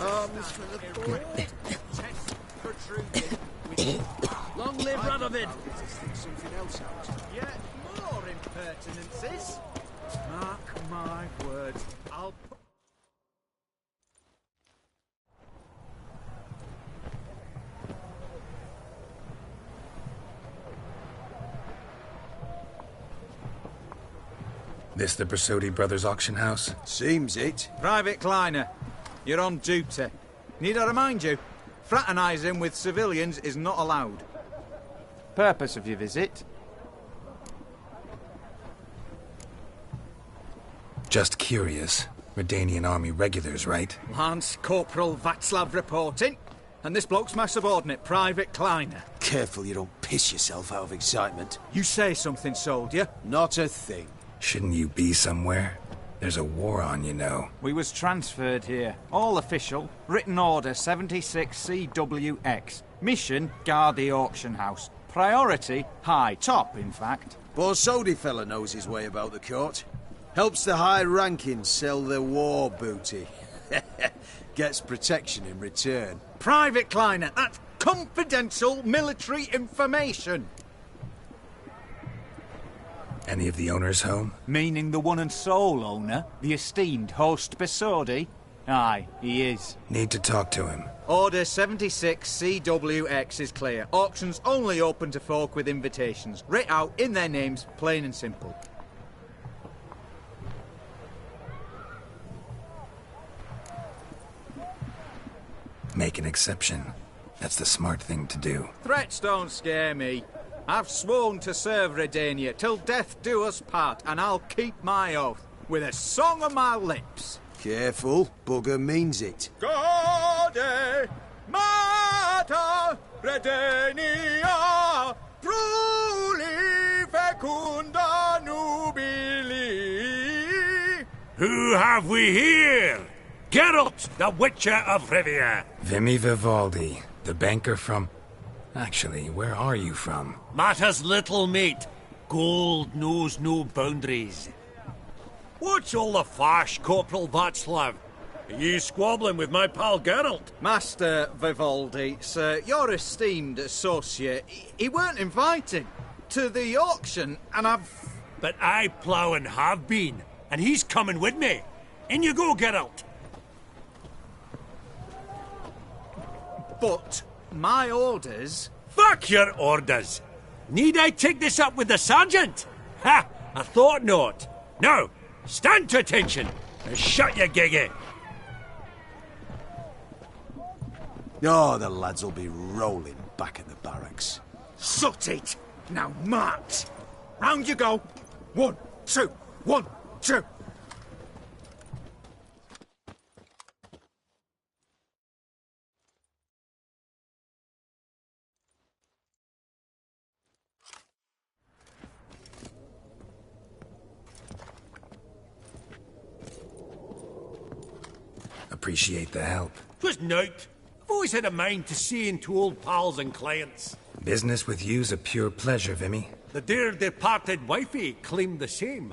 Arms for the poor. Test protruded. Long live Radovid. Something else out. Yet more impertinences. Mark my words. I'll put... This the Brasotti Brothers auction house? Seems it. Private Kleiner, you're on duty. Need I remind you, fraternising with civilians is not allowed. Purpose of your visit? Just curious. Redanian army regulars, right? Lance Corporal Václav reporting. And this bloke's my subordinate, Private Kleiner. Careful you don't piss yourself out of excitement. You say something, soldier? Not a thing. Shouldn't you be somewhere? There's a war on, you know. We was transferred here. All official. Written order 76 CWX. Mission, guard the auction house. Priority, high. Top, in fact. Borsodi fella knows his way about the court. Helps the high rankings sell their war booty. Gets protection in return. Private Kleiner, that's confidential military information. Any of the owners home? Meaning the one and sole owner, the esteemed host Borsodi? Aye, he is. Need to talk to him. Order 76 CWX is clear. Auctions only open to folk with invitations. Writ out in their names, plain and simple. Make an exception. That's the smart thing to do. Threats don't scare me. I've sworn to serve Redania till death do us part, and I'll keep my oath, with a song on my lips. Careful, bugger means it. Gaude Mater Redania, truly fecunda nubili. Who have we here? Geralt, the Witcher of Rivia. Vimy Vivaldi, the banker from... Actually, where are you from? Matters little, mate. Gold knows no boundaries. What's all the fash, Corporal Václav? Are you squabbling with my pal Geralt? Master Vivaldi, sir, your esteemed associate, he weren't invited to the auction, and I've... But I plough and have been, and he's coming with me. In you go, Geralt. But my orders... Fuck your orders! Need I take this up with the sergeant? Ha! I thought not. Now, stand to attention and shut your giggy. Oh, the lads will be rolling back at the barracks. Sut it! Now march! Round you go! 1, 2, 1, 2! Appreciate the help. 'Twas nowt. I've always had a mind to see into old pals and clients. Business with you's a pure pleasure, Vimy. The dear departed wifey claimed the same.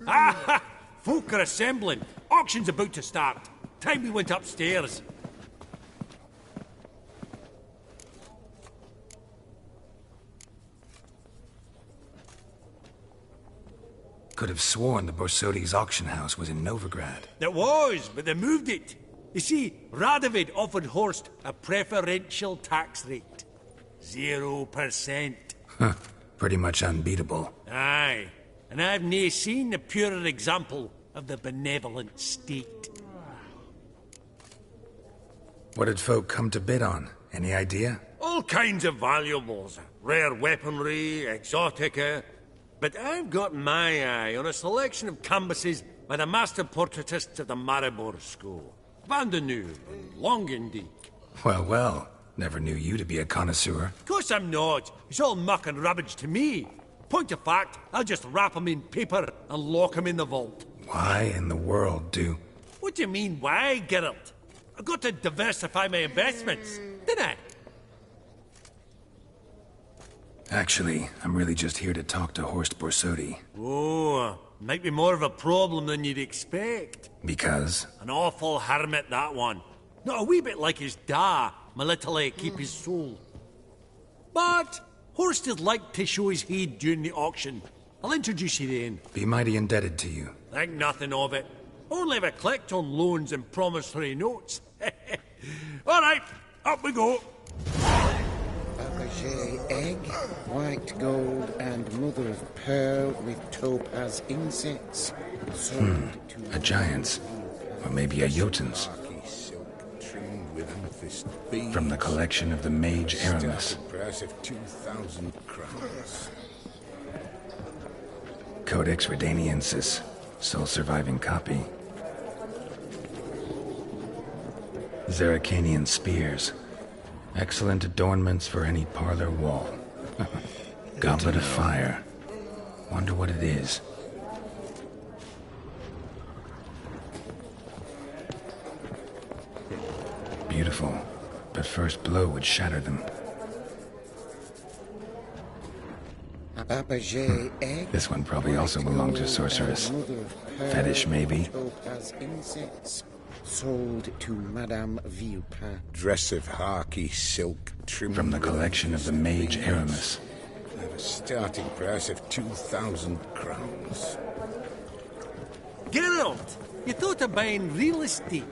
Ah! Folk are assembling. Auction's about to start. Time we went upstairs. Could have sworn the Borsodi's auction house was in Novigrad. It was, but they moved it. You see, Radovid offered Horst a preferential tax rate. 0%. Huh. Pretty much unbeatable. Aye. And I've nae seen a purer example of the benevolent state. What did folk come to bid on? Any idea? All kinds of valuables. Rare weaponry, exotica. But I've got my eye on a selection of canvases by the master portraitists of the Maribor School. Vandeneuve and Longendijk. Well, well. Never knew you to be a connoisseur. Of course I'm not. It's all muck and rubbish to me. Point of fact, I'll just wrap 'em in paper and lock 'em in the vault. Why in the world do... What do you mean, why, Geralt? I've got to diversify my investments, didn't I? Actually, I'm really just here to talk to Horst Borsodi. Oh, might be more of a problem than you'd expect. Because? An awful hermit, that one. Not a wee bit like his da, my little keep his soul. But Horst would like to show his head during the auction. I'll introduce you then. Be mighty indebted to you. Think nothing of it. Only if I collect on loans and promissory notes. All right, up we go. Fabergé egg, white gold, and mother of pearl with topaz insets. A giant's. Or maybe a Jotun's. From the collection of the mage Aramis. Price of 2,000 crowns. Codex Redaniensis. Sole surviving copy. Zeracanian spears. Excellent adornments for any parlor wall. Goblet of fire. Wonder what it is. Beautiful, but first blow would shatter them. Fabergé egg. This one probably also belonged to sorceress. Fetish, maybe? Topaz insets. Sold to Madame Villepin. Dress of harky silk trimmed From the with collection of the mage Aramis. At a starting price of 2,000 crowns. Geralt, you thought of buying real estate.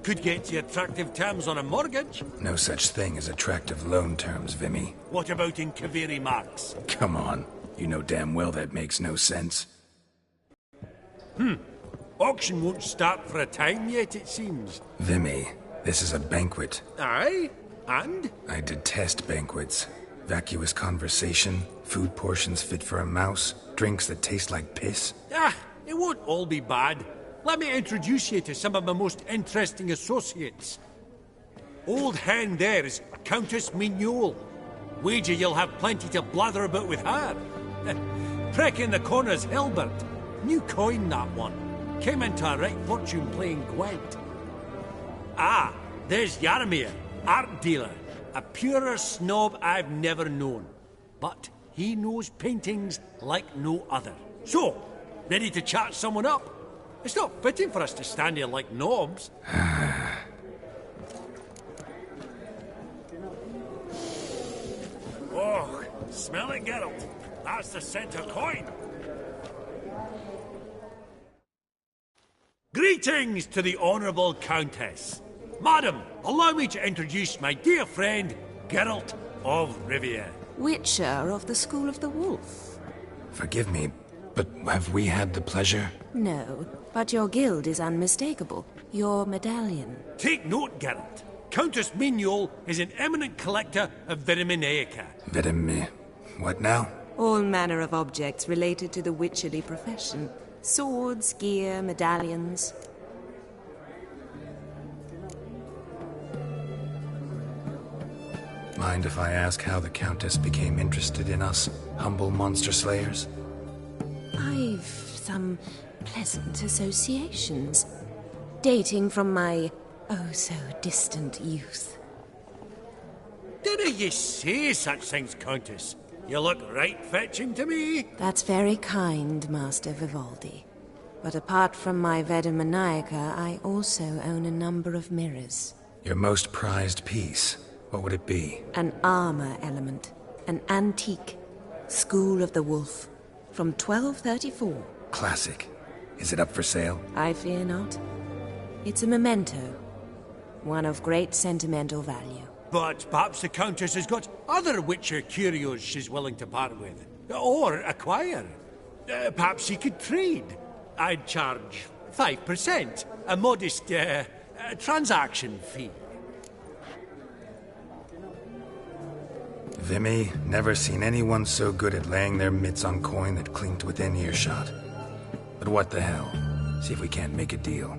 Could get you attractive terms on a mortgage. No such thing as attractive loan terms, Vimy. What about in Kaveri Marks? Come on. You know damn well that makes no sense. Auction won't start for a time yet, it seems. Vimy, this is a banquet. Aye? And? I detest banquets. Vacuous conversation, food portions fit for a mouse, drinks that taste like piss. Ah, it won't all be bad. Let me introduce you to some of my most interesting associates. Old hen there is Countess Mignol. Wager you'll have plenty to blather about with her. Prick in the corner's Hilbert. New coin, that one. Came into a right fortune playing Gwent. Ah, there's Yarmir, art dealer. A purer snob I've never known. But he knows paintings like no other. So, ready to chat someone up? It's not fitting for us to stand here like knobs. Oh, smell it, Geralt. That's the centre coin. Greetings to the Honourable Countess. Madam, allow me to introduce my dear friend, Geralt of Rivia. Witcher of the School of the Wolf. Forgive me, but have we had the pleasure? No, but your guild is unmistakable. Your medallion. Take note, Geralt. Countess Mignol is an eminent collector of Viriminaica. What now? All manner of objects related to the witcherly profession. Swords, gear, medallions. Mind if I ask how the Countess became interested in us, humble monster slayers? I've some pleasant associations, dating from my oh-so-distant youth. Dinna ye say such things, Countess? You look right fetching to me. That's very kind, Master Vivaldi. But apart from my Vedemaniaca, I also own a number of mirrors. Your most prized piece, what would it be? An armor element. An antique. School of the Wolf. From 1234. Classic. Is it up for sale? I fear not. It's a memento. One of great sentimental value. But perhaps the Countess has got other Witcher curios she's willing to part with. Or acquire. Perhaps she could trade. I'd charge 5%. A modest transaction fee. Vimy, never seen anyone so good at laying their mitts on coin that clinked within earshot. But what the hell? See if we can't make a deal.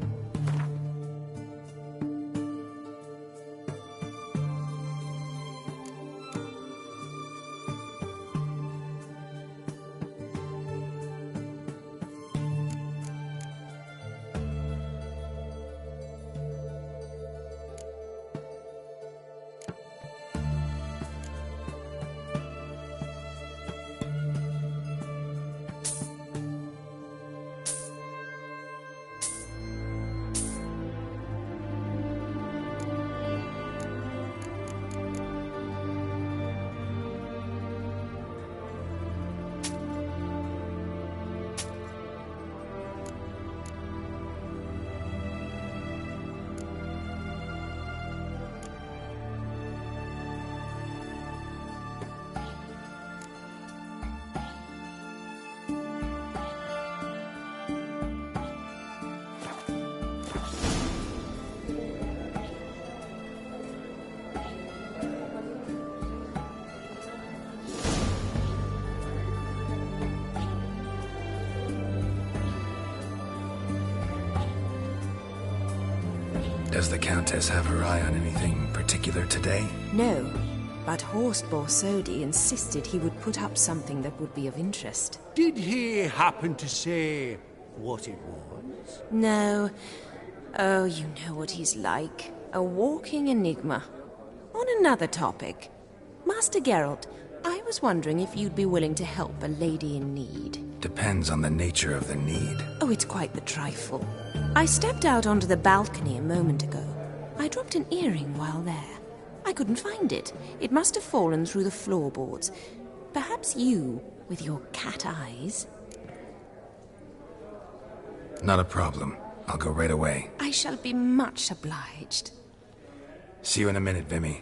Does the Countess have her eye on anything particular today? No, but Horst Borsodi insisted he would put up something that would be of interest. Did he happen to say what it was? No. Oh, you know what he's like. A walking enigma. On another topic, Master Geralt, I was wondering if you'd be willing to help a lady in need. Depends on the nature of the need. Oh, it's quite the trifle. I stepped out onto the balcony a moment ago. I dropped an earring while there. I couldn't find it. It must have fallen through the floorboards. Perhaps you, with your cat eyes... Not a problem. I'll go right away. I shall be much obliged. See you in a minute, Vimy.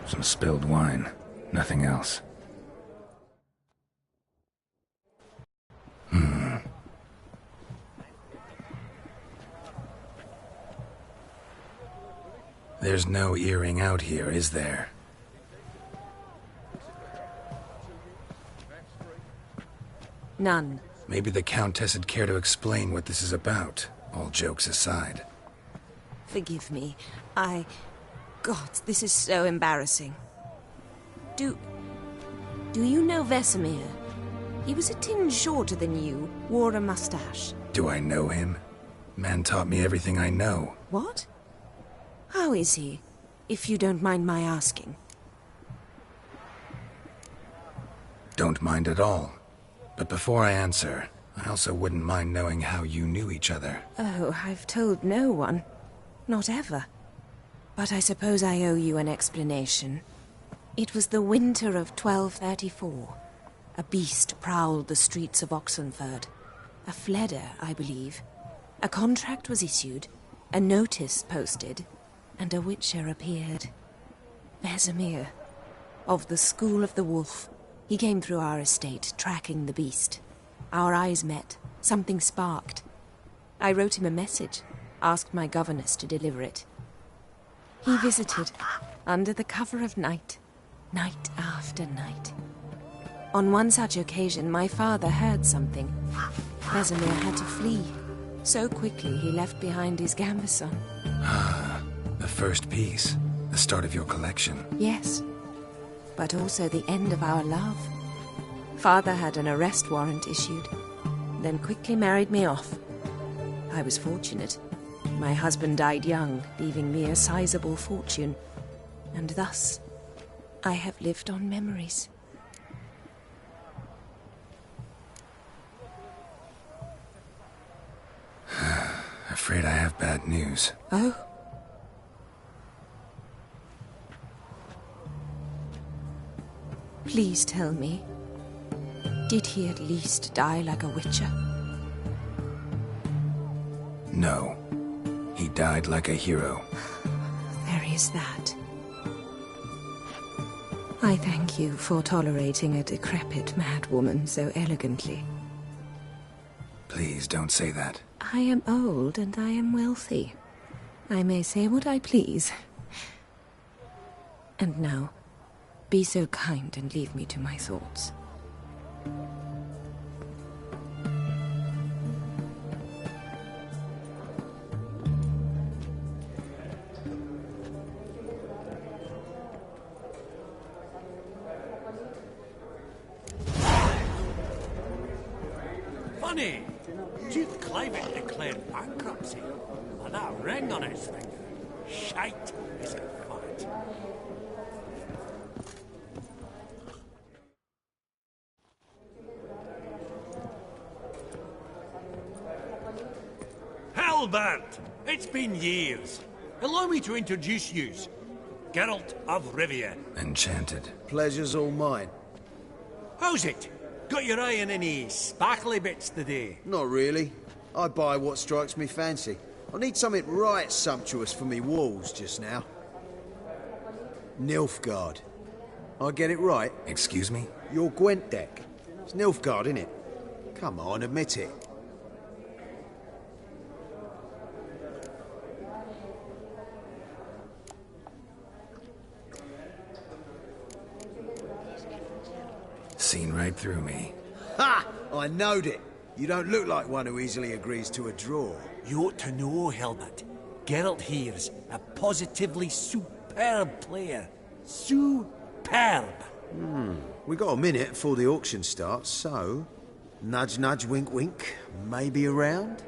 Some spilled wine. Nothing else. There's no earring out here, is there? None. Maybe the Countess would care to explain what this is about, all jokes aside. Forgive me. God, this is so embarrassing. Do you know Vesemir? He was a tinge shorter than you, wore a mustache. Do I know him? Man taught me everything I know. What? How is he, if you don't mind my asking? Don't mind at all. But before I answer, I also wouldn't mind knowing how you knew each other. Oh, I've told no one. Not ever. But I suppose I owe you an explanation. It was the winter of 1234. A beast prowled the streets of Oxenford. A fledder, I believe. A contract was issued, a notice posted, and a witcher appeared. Vesemir, of the School of the Wolf. He came through our estate, tracking the beast. Our eyes met. Something sparked. I wrote him a message, asked my governess to deliver it. He visited, under the cover of night, night after night. On one such occasion, my father heard something. Vesemir had to flee. So quickly he left behind his gambeson. Ah, the first piece. The start of your collection. Yes, but also the end of our love. Father had an arrest warrant issued, then quickly married me off. I was fortunate. My husband died young, leaving me a sizable fortune. And thus, I have lived on memories. Afraid I have bad news. Oh? Please tell me, did he at least die like a witcher? No. He died like a hero. There is that. I thank you for tolerating a decrepit madwoman so elegantly. Please don't say that. I am old and I am wealthy. I may say what I please. And now, be so kind and leave me to my thoughts. Funny, Duke Clivet declared bankruptcy, and that ring on his finger. Shite is a fact. Halbert! It's been years. Allow me to introduce yous. Geralt of Rivia. Enchanted. Pleasure's all mine. How's it? Got your eye on any sparkly bits today? Not really. I buy what strikes me fancy. I need something right sumptuous for me walls just now. Nilfgaard. I get it right? Excuse me? Your Gwent deck. It's Nilfgaard, innit? Come on, admit it. seen right through me. Ha! I knowed it. You don't look like one who easily agrees to a draw. You ought to know, Helmut. Geralt here's a positively superb player. Superb. We got a minute before the auction starts, so... Nudge, nudge, wink, wink. Maybe around?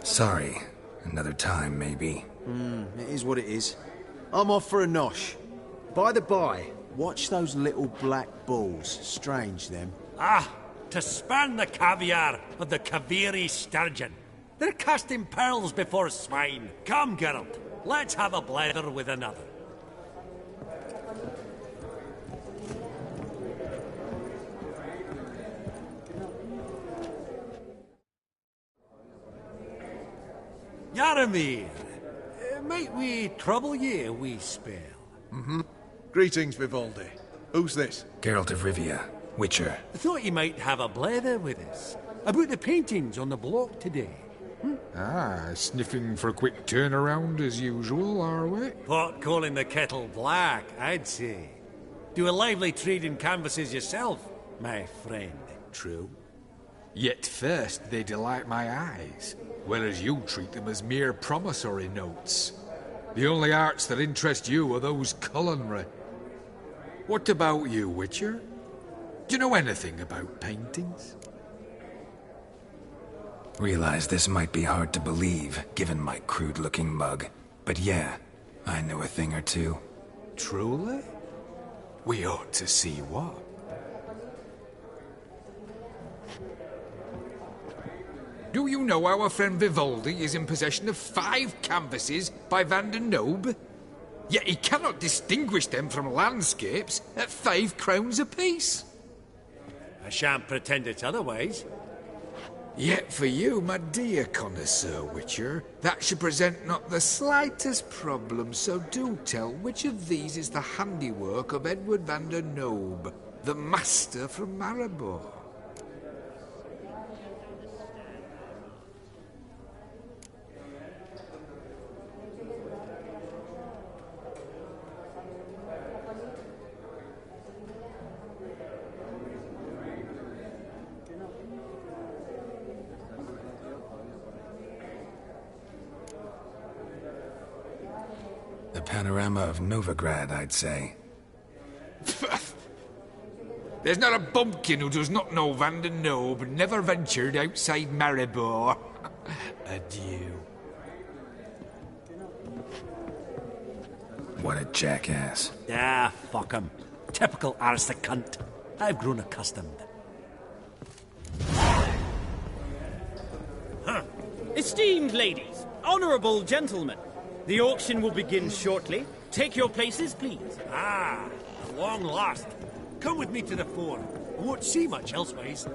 Sorry. Another time, maybe. It is what it is. I'm off for a nosh. By the by, watch those little black balls. Strange, them. Ah, to spurn the caviar of the Kaviri sturgeon. They're casting pearls before swine. Come, Geralt, let's have a blether with another. Yaramir, might we trouble ye a wee spell? Greetings, Vivaldi. Who's this? Geralt of Rivia, Witcher. I thought you might have a blether with us. About the paintings on the block today. Sniffing for a quick turnaround as usual, are we? Pot calling the kettle black, I'd say. Do a lively trade in canvases yourself, my friend. True. Yet first they delight my eyes, whereas you treat them as mere promissory notes. The only arts that interest you are those culinary. What about you, Witcher? Do you know anything about paintings? Realize this might be hard to believe, given my crude-looking mug. But yeah, I know a thing or two. Truly? We ought to see what. Do you know our friend Vivaldi is in possession of 5 canvases by Van der Nobe? Yet he cannot distinguish them from landscapes at 5 crowns apiece. I shan't pretend it's otherwise. Yet for you, my dear connoisseur Witcher, that should present not the slightest problem, so do tell which of these is the handiwork of Edward van der Nobe, the master from Maribor. The panorama of Novigrad, I'd say. There's not a bumpkin who does not know Van der Nobe never ventured outside Maribor. Adieu. What a jackass. Ah, fuck him. Typical aristocrat. I've grown accustomed. Esteemed ladies, honourable gentlemen, the auction will begin shortly. Take your places, please. Ah, at long last. Come with me to the fore. I won't see much elsewise.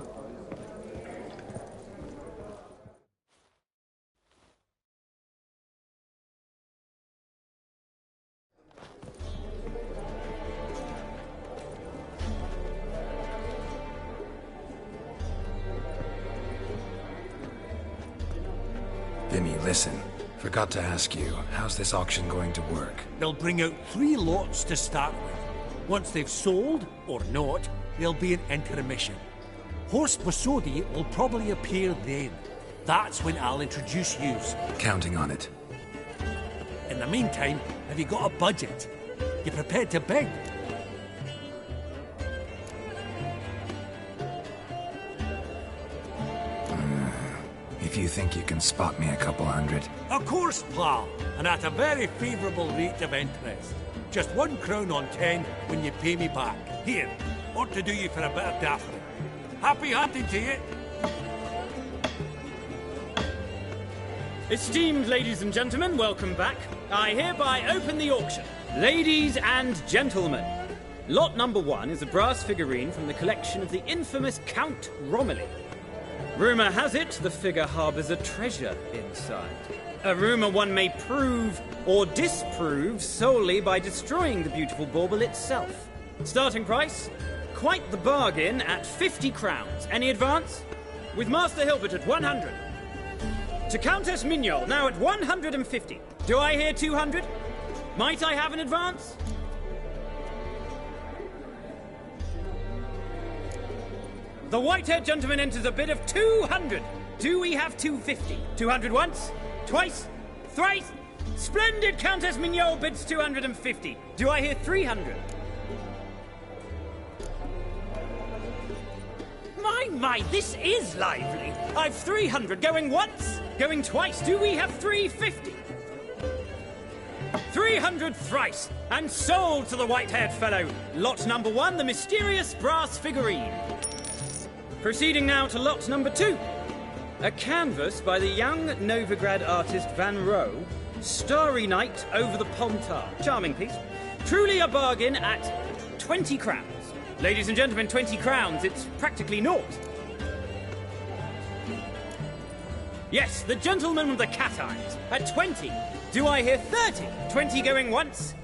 Vimy, listen. Forgot to ask you, how's this auction going to work? They'll bring out 3 lots to start with. Once they've sold, or not, there'll be an intermission. Horst Bosodi will probably appear then. That's when I'll introduce yous. Counting on it. In the meantime, have you got a budget? You prepared to beg? If you think you can spot me a couple hundred. Of course, pal, and at a very favourable rate of interest. Just 1 crown on 10 when you pay me back. Here, ought to do you for a bit of daffodil. Happy hunting to you. Esteemed ladies and gentlemen, welcome back. I hereby open the auction. Ladies and gentlemen, lot number 1 is a brass figurine from the collection of the infamous Count Romilly. Rumour has it the figure harbours a treasure inside. A rumour one may prove or disprove solely by destroying the beautiful bauble itself. Starting price? Quite the bargain at 50 crowns. Any advance? With Master Hilbert at 100. To Countess Mignol, now at 150. Do I hear 200? Might I have an advance? The white-haired gentleman enters a bid of 200. Do we have 250? 200 once? Twice? Thrice? Splendid Countess Mignol bids 250. Do I hear 300? My, this is lively. I've 300 going once, going twice. Do we have 350? 300 thrice, and sold to the white-haired fellow. Lot number 1, the mysterious brass figurine. Proceeding now to lot number 2. A canvas by the young Novigrad artist Van Rohe, Starry Night over the Pontar. Charming piece. Truly a bargain at 20 crowns. Ladies and gentlemen, 20 crowns, it's practically naught. Yes, the gentleman with the cat eyes, at 20. Do I hear 30? 20 going once,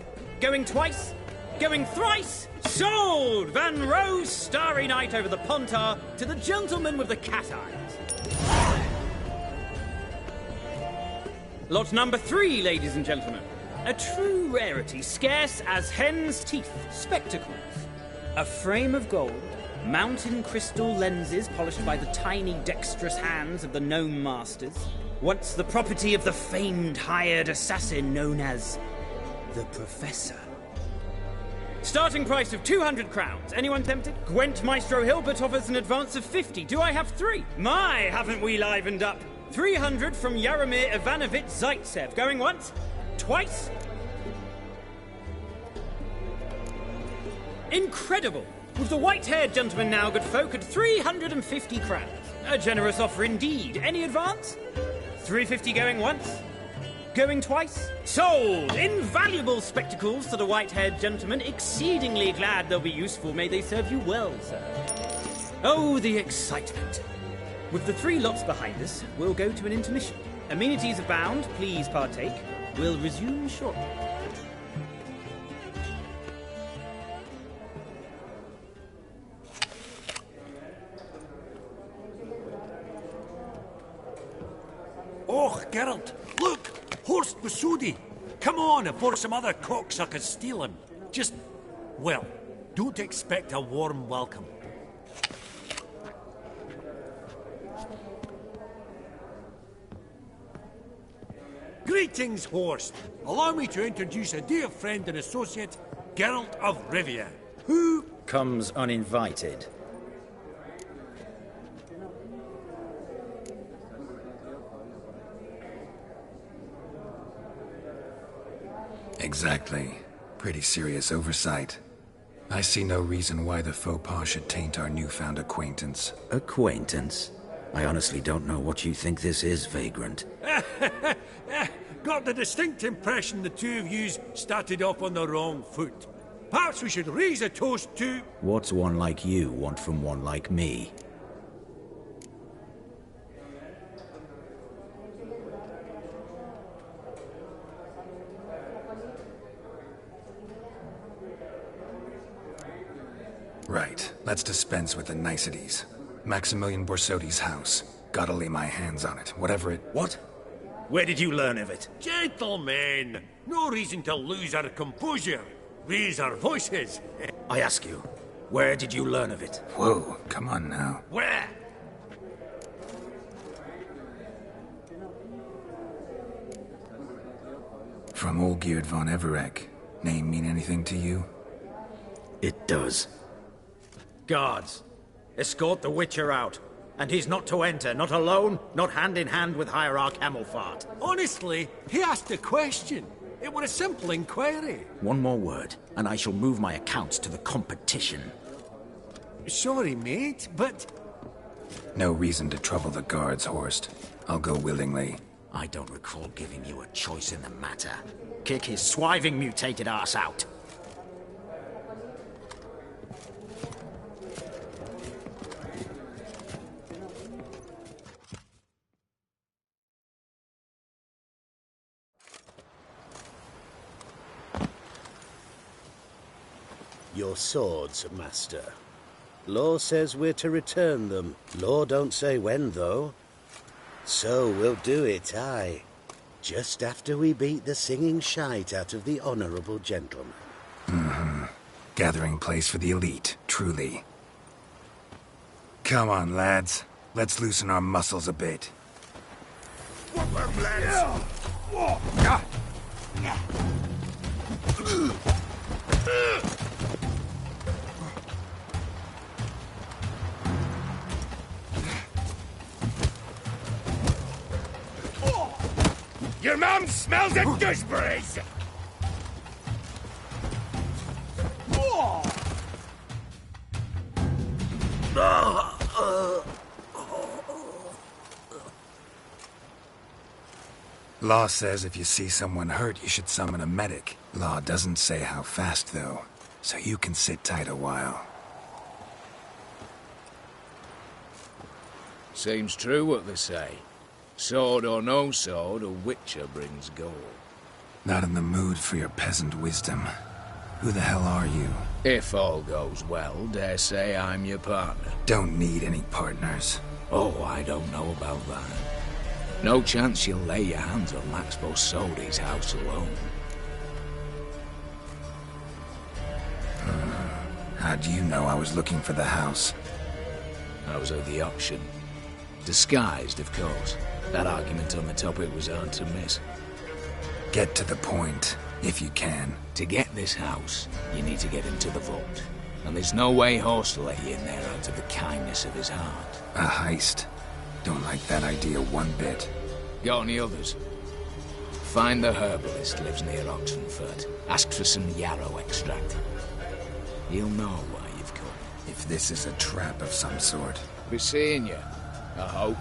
going twice, going thrice? Sold! Van Rohe's Starry Night over the Pontar to the gentleman with the cat eyes. Lot number 3, ladies and gentlemen. A true rarity, scarce as hen's teeth. Spectacles. A frame of gold, mountain crystal lenses polished by the tiny dexterous hands of the gnome masters. Once the property of the famed hired assassin known as the Professor. Starting price of 200 crowns. Anyone tempted? Gwent Maestro Hilbert offers an advance of 50. Do I have 3? My, haven't we livened up? 300 from Yaromir Ivanovich Zaitsev. Going once? Twice? Incredible! With the white-haired gentleman now, good folk, at 350 crowns. A generous offer indeed. Any advance? 350 going once? Going twice? Sold! Invaluable spectacles to the white-haired gentleman. Exceedingly glad they'll be useful. May they serve you well, sir. Oh, the excitement. With the 3 lots behind us, we'll go to an intermission. Amenities abound. Please partake. We'll resume shortly. Oh, Geralt, look! Horst Masudi! Come on, before some other cocksuckers steal him. Just, well, don't expect a warm welcome. Greetings, Horst. Allow me to introduce a dear friend and associate, Geralt of Rivia, who comes uninvited. Exactly. Pretty serious oversight. I see no reason why the faux pas should taint our newfound acquaintance. Acquaintance? I honestly don't know what you think this is, Vagrant. Got the distinct impression the two of yous started off on the wrong foot. Perhaps we should raise a toast to... What's one like you want from one like me? Right. Let's dispense with the niceties. Maximilian Borsodi's house. Gotta lay my hands on it, whatever it... What? Where did you learn of it? Gentlemen, no reason to lose our composure. Raise our voices. I ask you, where did you learn of it? Whoa, come on now. Where? From Olgierd von Everek. Name mean anything to you? It does. Guards, escort the Witcher out. And he's not to enter, not alone, not hand in hand with Hierarch Hamelfart. Honestly, he asked a question. It was a simple inquiry. One more word, and I shall move my accounts to the competition. Sorry, mate, but... No reason to trouble the guards, Horst. I'll go willingly. I don't recall giving you a choice in the matter. Kick his swiving mutated ass out. Your swords, Master. Law says we're to return them. Law don't say when, though. So we'll do it, aye. Just after we beat the singing shite out of the honourable gentleman. Mm-hmm. Gathering place for the elite, truly. Come on, lads. Let's loosen our muscles a bit. Your mum smells of gooseberries! Law says if you see someone hurt, you should summon a medic. Law doesn't say how fast, though, so you can sit tight a while. Seems true what they say. Sword or no sword, a witcher brings gold. Not in the mood for your peasant wisdom. Who the hell are you? If all goes well, dare say I'm your partner. Don't need any partners. Oh, I don't know about that. No chance you'll lay your hands on Max Bosodi's house alone. How do you know I was looking for the house? I was at the auction. Disguised, of course. That argument on the topic was hard to miss. Get to the point, if you can. To get this house, you need to get into the vault. And there's no way Horst will let you in there out of the kindness of his heart. A heist? Don't like that idea one bit. Got any others? Find the herbalist lives near Oxenfurt. Ask for some yarrow extract. He'll know why you've come. If this is a trap of some sort. Be seeing you, I hope.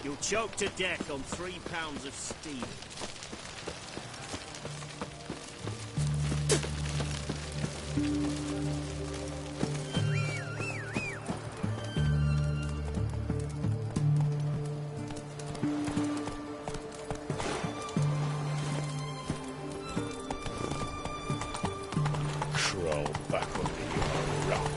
You'll choke to death on 3 pounds of steam. Crawl back under your rock.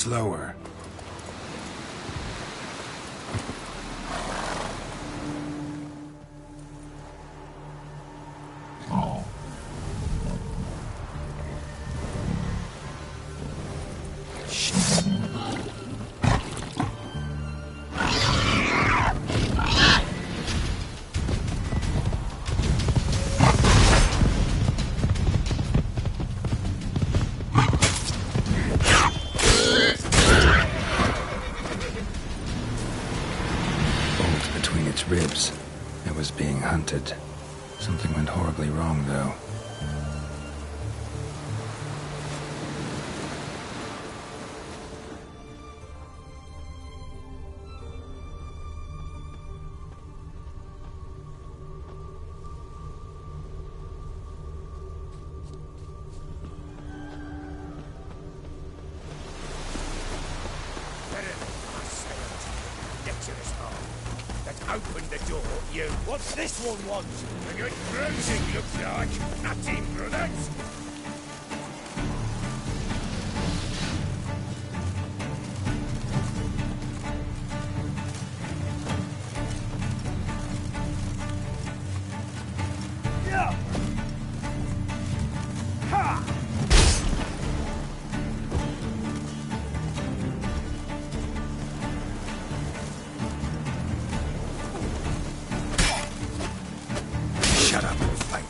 Slower. Ribs. It was being hunted. Something went horribly wrong, though. Open the door, you. What's this one want? A good bruising, looks like. Nothing, brothers. Yeah. Ha! Shut up and fight.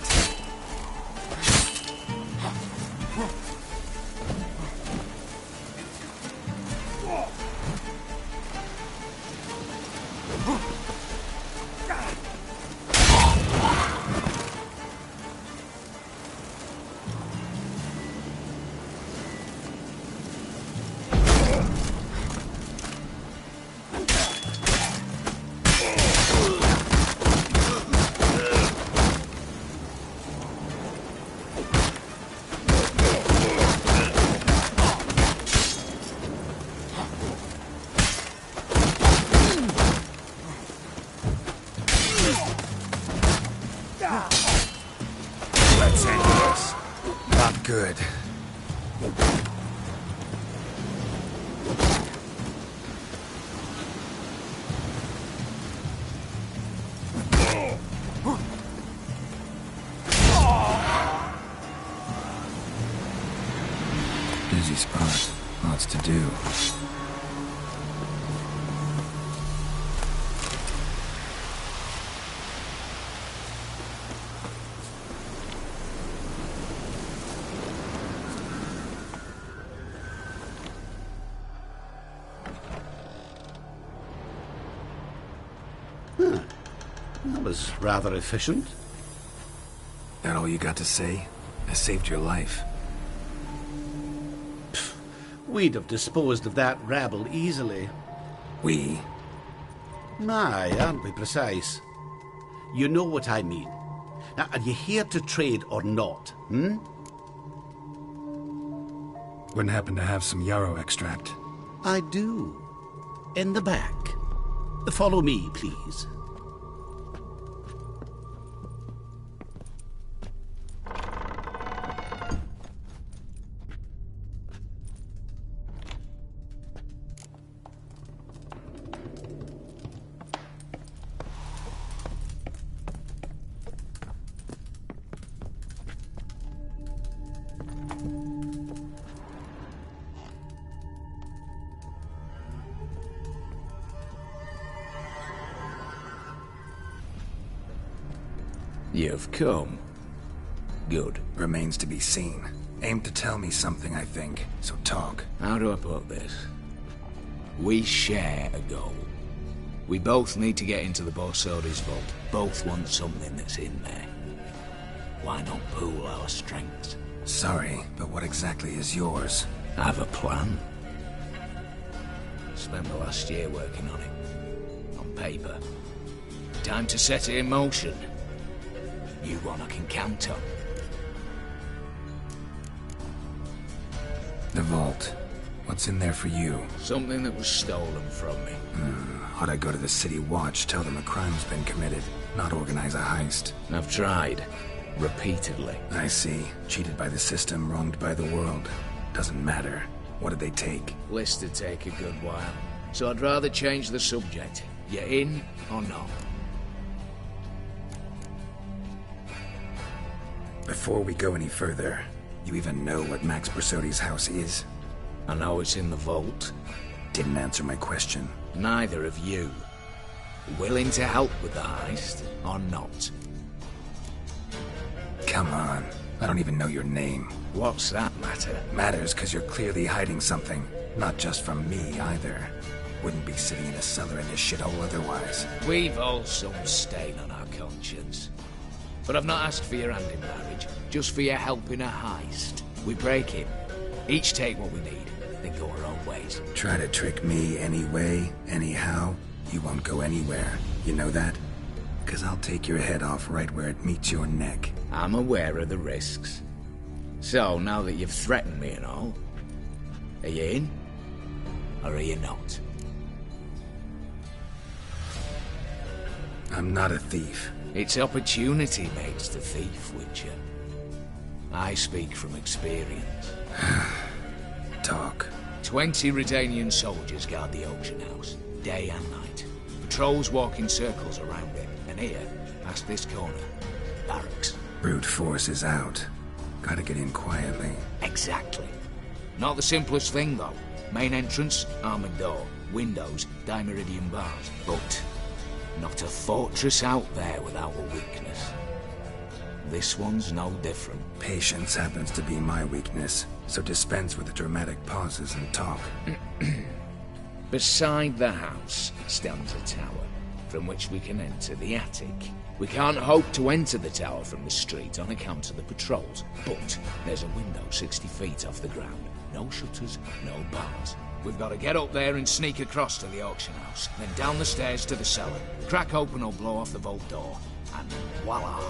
Let's end this. Not good. Busy spot. Lots to do. That was rather efficient. That all you got to say? I saved your life. We'd have disposed of that rabble easily. We? Aye, aren't we precise? You know what I mean. Now, are you here to trade or not, hmm? Wouldn't happen to have some yarrow extract. I do. In the back. Follow me, please. You've come. Good. Remains to be seen. Aim to tell me something, I think. So talk. How do I put this? We share a goal. We both need to get into the Borsodi's vault. Both want something that's in there. Why not pool our strengths? Sorry, but what exactly is yours? I have a plan. Spent the last year working on it. On paper. Time to set it in motion. You one I can count on. The vault. What's in there for you? Something that was stolen from me. Ought I go to the city watch, tell them a crime's been committed, not organize a heist? I've tried. Repeatedly. I see. Cheated by the system, wronged by the world. Doesn't matter. What did they take? List to take a good while. So I'd rather change the subject. You in or not? Before we go any further, you even know what Max Bersodi's house is? I know it's in the vault. Didn't answer my question. Neither of you. Willing to help with the heist, or not? Come on. I don't even know your name. What's that matter? Matters because you're clearly hiding something. Not just from me, either. Wouldn't be sitting in a cellar in this shithole otherwise. We've all some stain on our conscience. But I've not asked for your hand in marriage, just for your help in a heist. We break in, each take what we need, then go our own ways. Try to trick me anyway, anyhow, you won't go anywhere. You know that? Because I'll take your head off right where it meets your neck. I'm aware of the risks. So, now that you've threatened me and all, are you in? Or are you not? I'm not a thief. It's opportunity makes the thief, Witcher. I speak from experience. Talk. 20 Redanian soldiers guard the auction house, day and night. Patrols walk in circles around it, and here, past this corner, barracks. Brute force is out. Gotta get in quietly. Exactly. Not the simplest thing, though. Main entrance, armored door. Windows, dimeridian bars. But not a fortress out there without a weakness. This one's no different. Patience happens to be my weakness, so dispense with the dramatic pauses and talk. Beside the house stands a tower, from which we can enter the attic. We can't hope to enter the tower from the street on account of the patrols, but there's a window 60 feet off the ground. No shutters, no bars. We've got to get up there and sneak across to the auction house, then down the stairs to the cellar, crack open or blow off the vault door, and voila!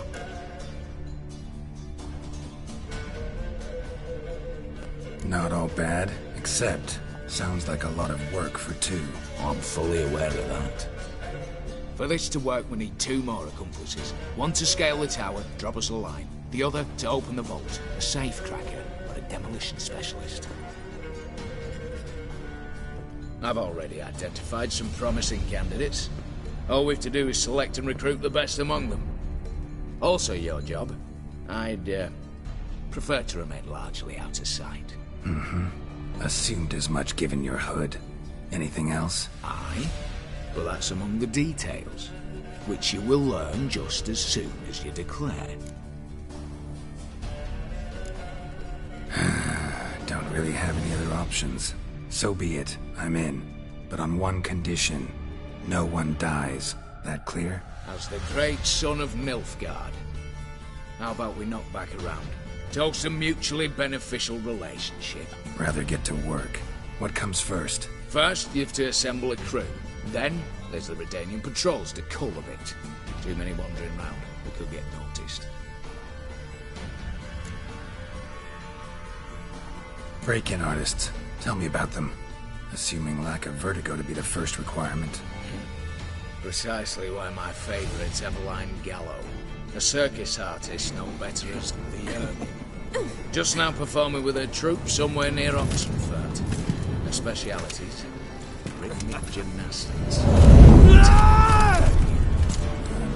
Not all bad, except sounds like a lot of work for two. I'm fully aware of that. For this to work, we need 2 more accomplices. One to scale the tower, drop us a line. The other to open the vault, a safe cracker or a demolition specialist. I've already identified some promising candidates. All we've to do is select and recruit the best among them. Also your job. I'd prefer to remain largely out of sight. Assumed as much given your hood. Anything else? Aye, but that's among the details, which you will learn just as soon as you declare. Don't really have any other options. So be it, I'm in. But on one condition. No one dies. That clear? As the great son of Nilfgaard. How about we knock back around? Toast a mutually beneficial relationship. Rather get to work. What comes first? First, you have to assemble a crew. Then, there's the Redanian patrols to cull a bit. Too many wandering round. We could get noticed. Break-in artists. Tell me about them. Assuming lack of vertigo to be the first requirement. Precisely why my favourite's Eveline Gallo. A circus artist known better as the Ermine. Just now performing with her troupe somewhere near Oxenfurt. Her specialities: rhythmic gymnastics.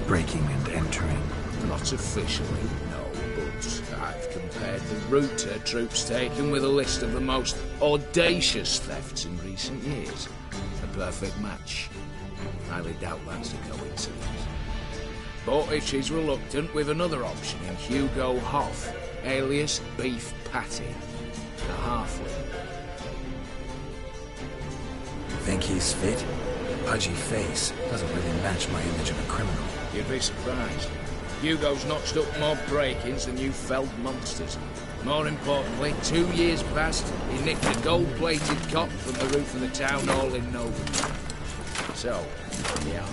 Breaking and entering. Not officially, no, but I've compared the route her troope's taken with a list of the most audacious thefts in recent years. A perfect match. Highly doubt that's a coincidence. But if she's reluctant, we've another option in Hugo Hoff, alias Beef Patty, the halfling. Think he's fit? Pudgy face doesn't really match my image of a criminal. You'd be surprised. Hugo's notched up more break-ins than you felled monsters. More importantly, 2 years past, he nicked a gold-plated cot from the roof of the town hall in Nova. So, yeah,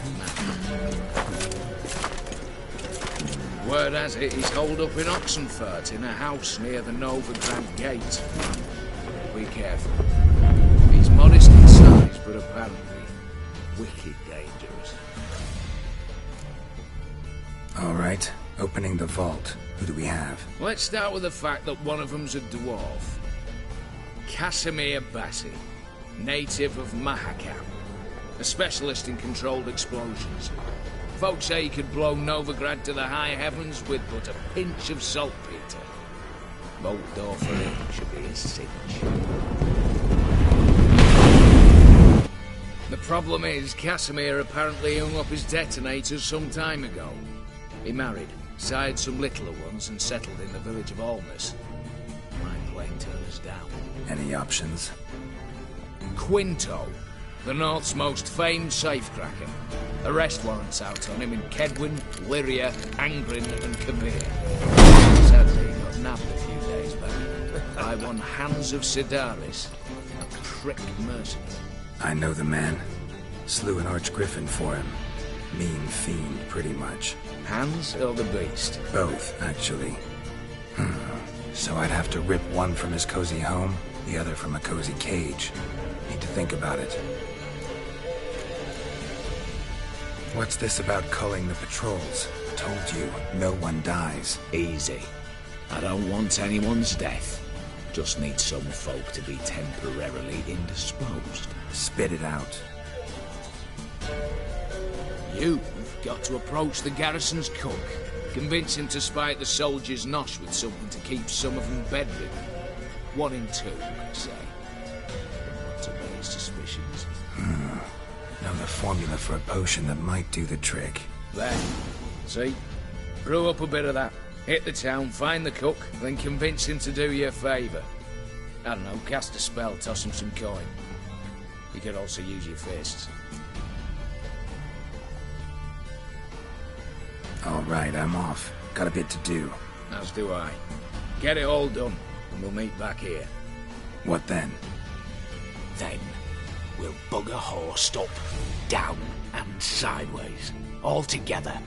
word has it he's holed up in Oxenfurt in a house near the Novigrad Gate. Be careful. He's modest in size, but apparently wicked dangerous. All right, opening the vault. Who do we have? Let's start with the fact that one of them's a dwarf. Casimir Bassi, native of Mahakam, a specialist in controlled explosions. Folks say he could blow Novigrad to the high heavens with but a pinch of saltpeter. Bolt door for him should be a cinch. The problem is, Casimir apparently hung up his detonators some time ago. He married, sired some littler ones, and settled in the village of Almas. My plane turned us down. Any options? Quinto, the North's most famed safecracker. Arrest warrants out on him in Kedwin, Lyria, Angrin, and Kavir. Sadly, he got nabbed a few days back by one Hans of Sidaris, a prick mercenary. I know the man. Slew an archgriffin for him. Mean fiend, pretty much. Hans or the beast? Both, actually. So I'd have to rip one from his cozy home, the other from a cozy cage. Need to think about it. What's this about culling the patrols? Told you, no one dies. Easy. I don't want anyone's death. Just need some folk to be temporarily indisposed. Spit it out. You've got to approach the garrison's cook. Convince him to spite the soldiers' nosh with something to keep some of them bedridden. 1 in 2, you could say. To raise suspicions. Know the formula for a potion that might do the trick. There. See? Brew up a bit of that. Hit the town, find the cook, then convince him to do you a favour. I don't know, cast a spell, toss him some coin. You could also use your fists. All right, I'm off. Got a bit to do. As do I. Get it all done, and we'll meet back here. What then? Then, we'll bugger horsed up, down and sideways, all together.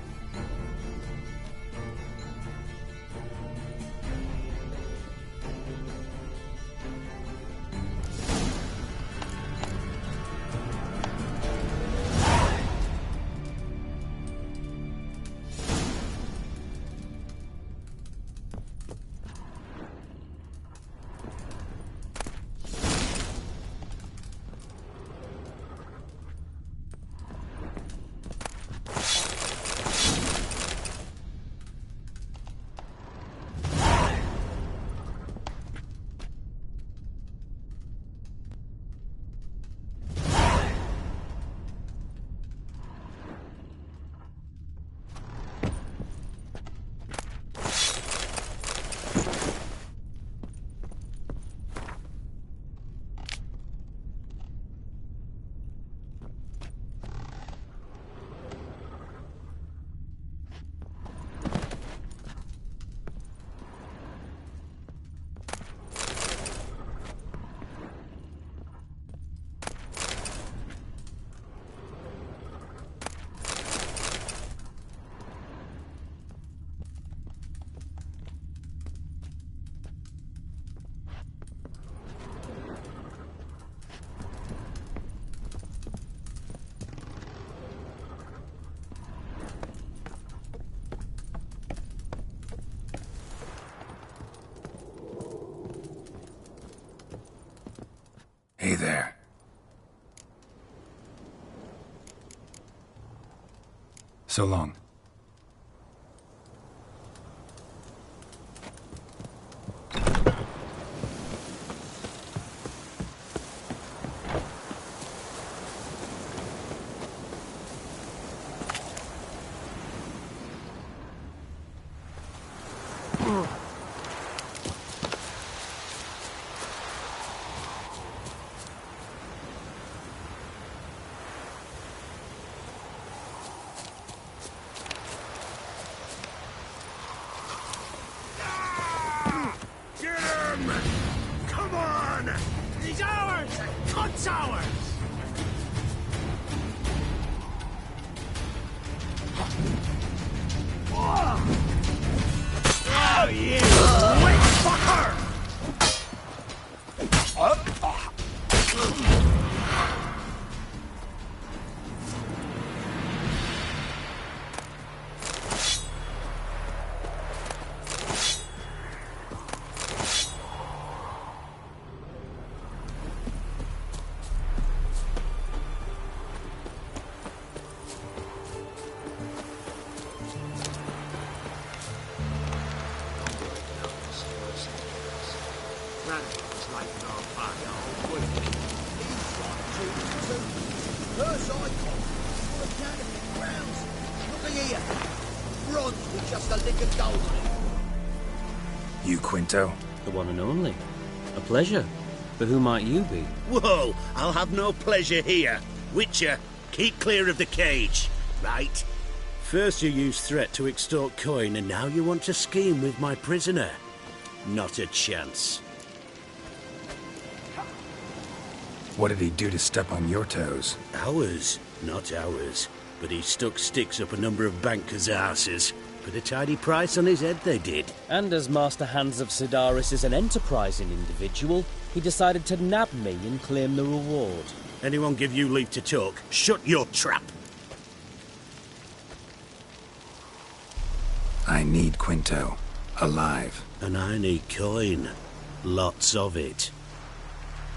Hey there. So long. He's ours! Cunt's ours! Oh, you wet fucker! Radicals like our father, old week. He's like two. First icon. For Academy grounds. Look here. Bronze with just a lick of gold on it. You, Quinto? The one and only. A pleasure. But who might you be? Whoa, I'll have no pleasure here. Witcher, keep clear of the cage, right? First you used threat to extort coin, and now you want to scheme with my prisoner. Not a chance. What did he do to step on your toes? Ours, not ours. But he stuck sticks up a number of bankers' asses. Put a tidy price on his head, they did. And as Master Hans of Sidaris is an enterprising individual, he decided to nab me and claim the reward. Anyone give you leave to talk? Shut your trap! I need Quinto. Alive. And I need coin. Lots of it.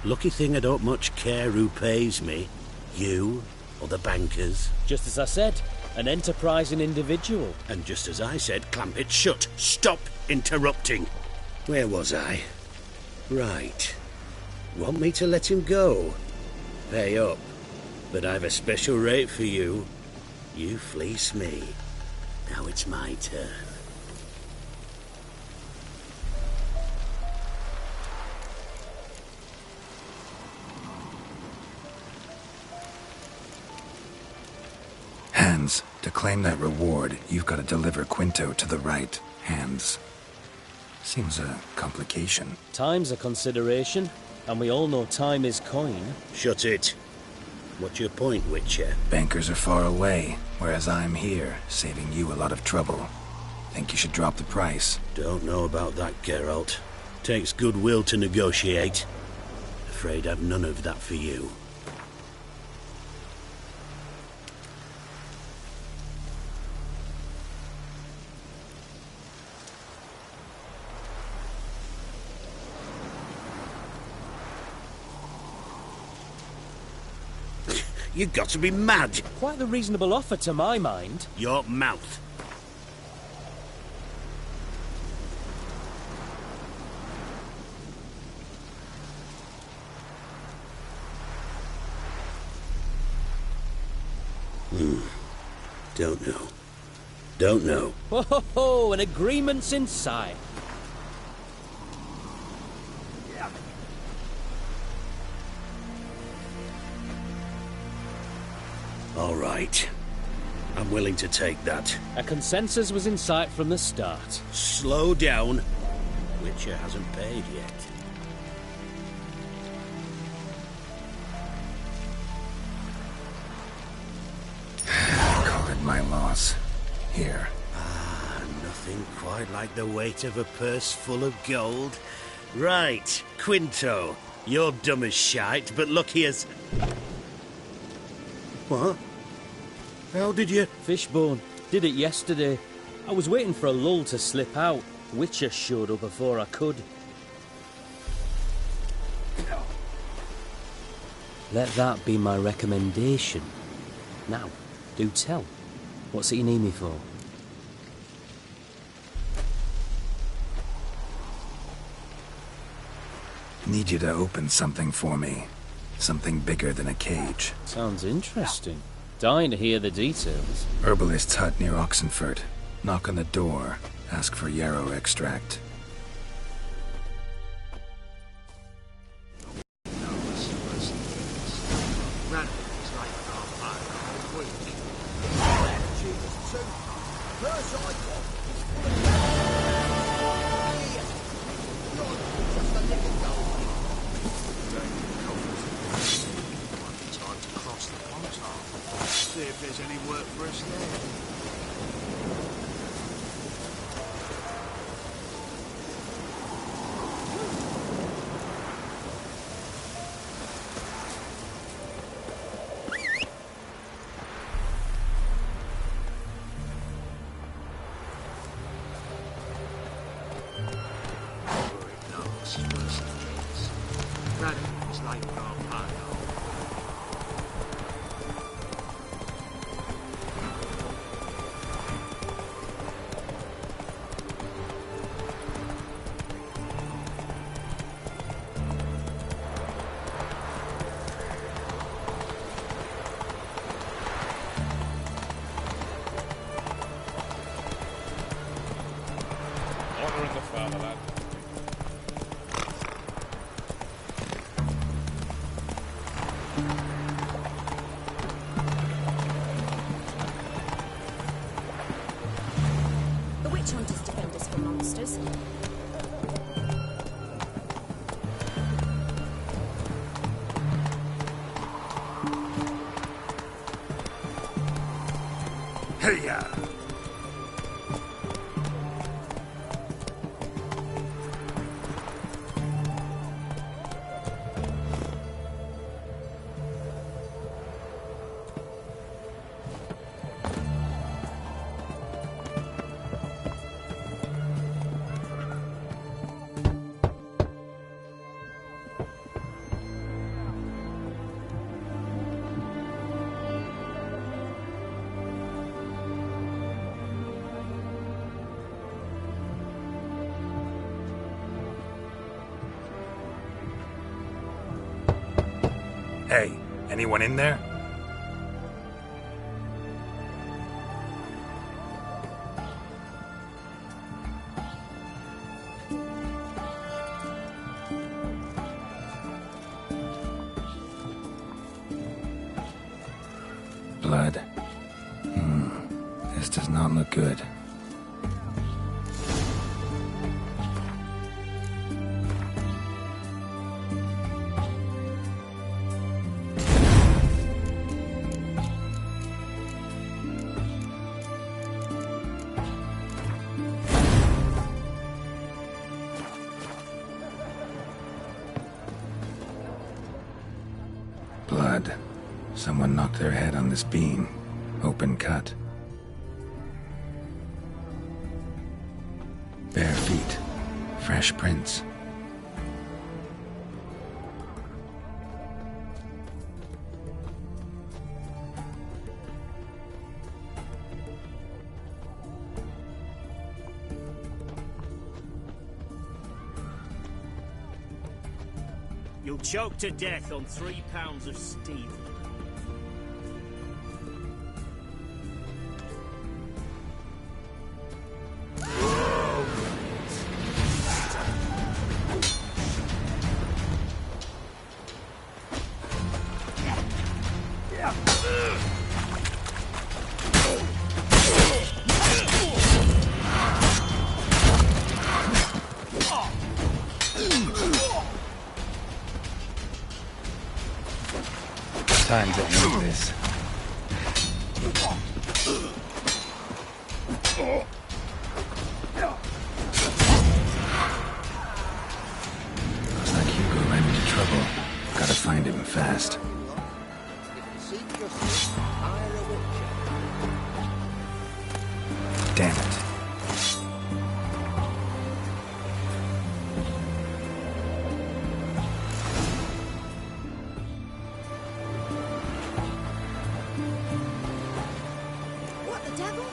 Lucky thing I don't much care who pays me. You or the bankers. Just as I said, an enterprising individual. And just as I said, clamp it shut. Stop interrupting. Where was I? Right. Want me to let him go? Pay up. But I've a special rate for you. You fleece me. Now it's my turn. Hands, to claim that reward, you've got to deliver Quinto to the right hands. Seems a complication. Time's a consideration, and we all know time is coin. Shut it. What's your point, Witcher? Bankers are far away, whereas I'm here, saving you a lot of trouble. Think you should drop the price? Don't know about that, Geralt. Takes goodwill to negotiate. Afraid I've none of that for you. You've got to be mad! Quite the reasonable offer to my mind. Your mouth. Don't know. Don't know. Ho ho ho! An agreement's in sight. All right. I'm willing to take that. A consensus was in sight from the start. Slow down. Witcher hasn't paid yet. Call it my loss. Here. Ah, nothing quite like the weight of a purse full of gold. Right, Quinto. You're dumb as shite, but look here's... What? How did you... Fishbone. Did it yesterday. I was waiting for a lull to slip out. Witcher showed up before I could. Let that be my recommendation. Now, do tell. What's it you need me for? Need you to open something for me. Something bigger than a cage. Sounds interesting. Dying to hear the details. Herbalist's hut near Oxenfurt. Knock on the door. Ask for yarrow extract. Radicals like our father, old week. Jesus, too. First icon. Here. Bronze with just a lick of gold. Time to cross the contact. See if there's any work for us there. Radicals like our father. mother and the fatherland. The witch hunters defend us from monsters. Hey-ya! Hey, anyone in there? Blood. This does not look good. Blood. Someone knocked their head on this beam. Open cut. Bare feet. Fresh prints. You'll choke to death on 3 pounds of steel. Time to end this. Looks like Hugo ran into trouble. Gotta find him fast. Damn it. What the devil?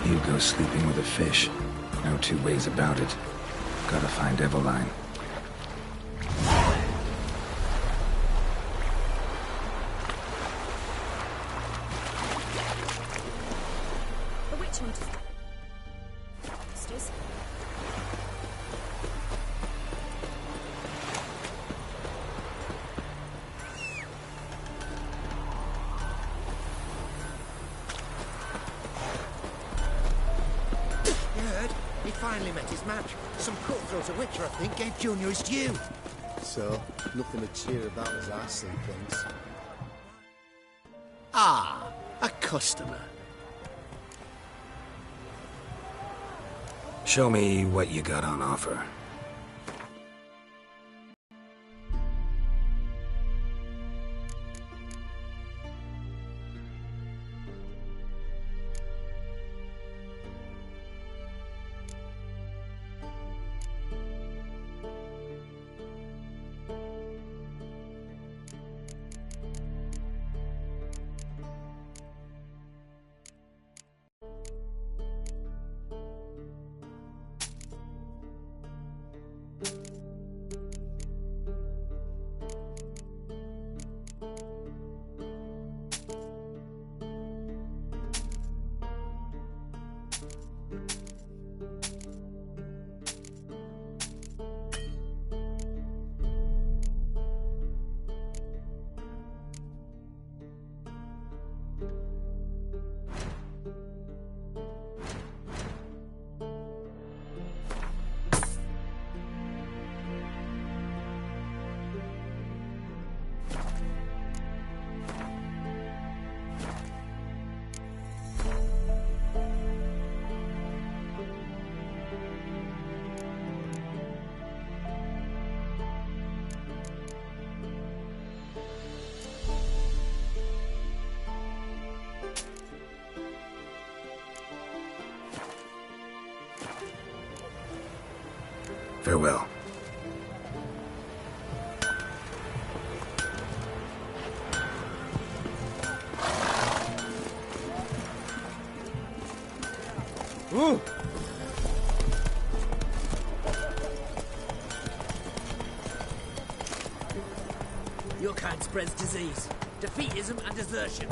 Hugo's sleeping with a fish. No two ways about it. Gotta find Eveline. The witch hunters. Monsters. You heard? He finally met his match. Some cutthroat a witcher, I think, gave Junior his due. So, nothing to cheer about as I see things. Ah, a customer. Show me what you got on offer. Farewell. Ooh. Your kind spreads disease, defeatism and desertion.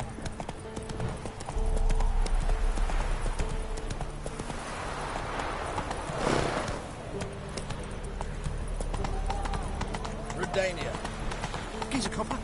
Redania. Geezer copper.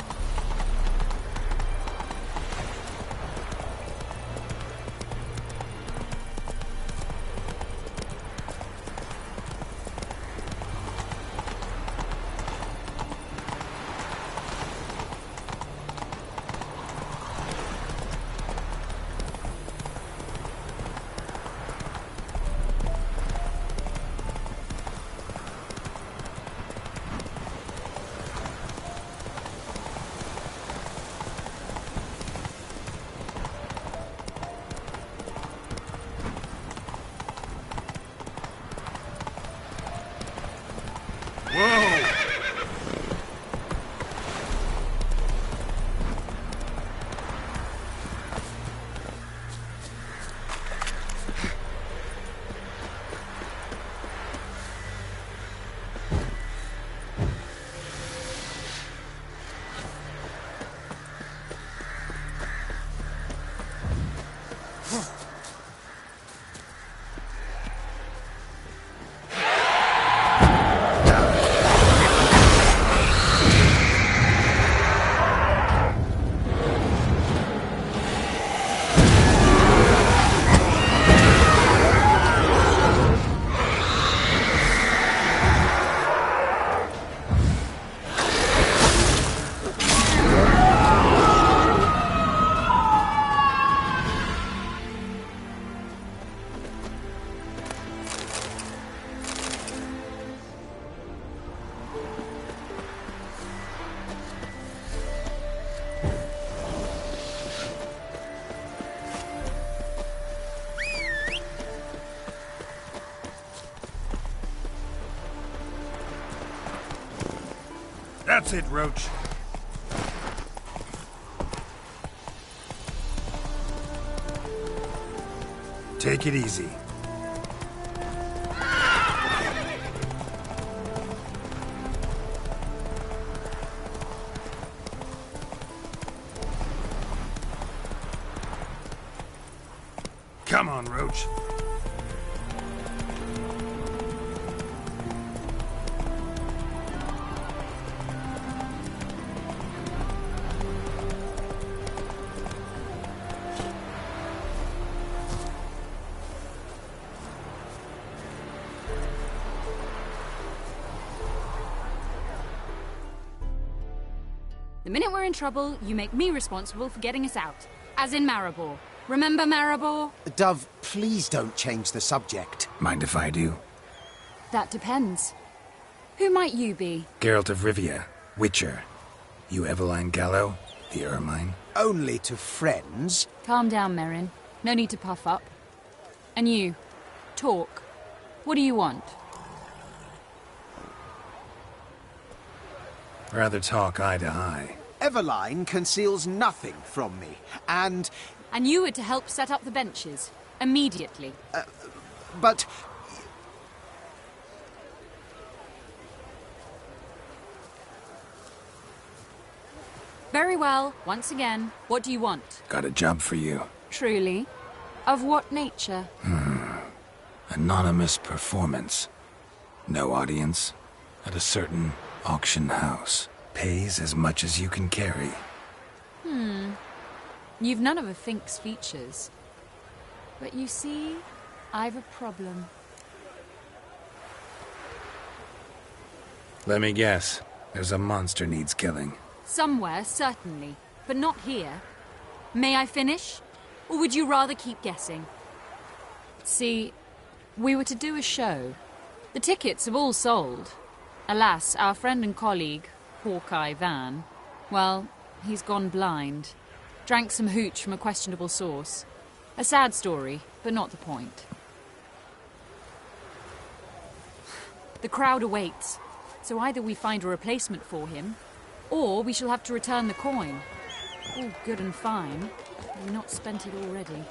That's it, Roach. Take it easy. Come on, Roach. The minute we're in trouble, you make me responsible for getting us out. As in Maribor. Remember Maribor? Dove, please don't change the subject. Mind if I do? That depends. Who might you be? Geralt of Rivia, Witcher. You Eveline Gallo, the Ermine. Only to friends. Calm down, Merrin. No need to puff up. And you, talk. What do you want? Rather talk eye to eye. Eveline conceals nothing from me, and... And you were to help set up the benches. Immediately. But... Very well. Once again, what do you want? Got a job for you. Truly? Of what nature? Anonymous performance. No audience. At a certain auction house. Pays as much as you can carry. You've none of a Fink's features. But you see, I've a problem. Let me guess. There's a monster needs killing. Somewhere, certainly. But not here. May I finish? Or would you rather keep guessing? See, we were to do a show. The tickets have all sold. Alas, our friend and colleague, Hawkeye Van, well, he's gone blind. Drank some hooch from a questionable source. A sad story, but not the point. The crowd awaits. So either we find a replacement for him, or we shall have to return the coin. All good and fine. We've not spent it already.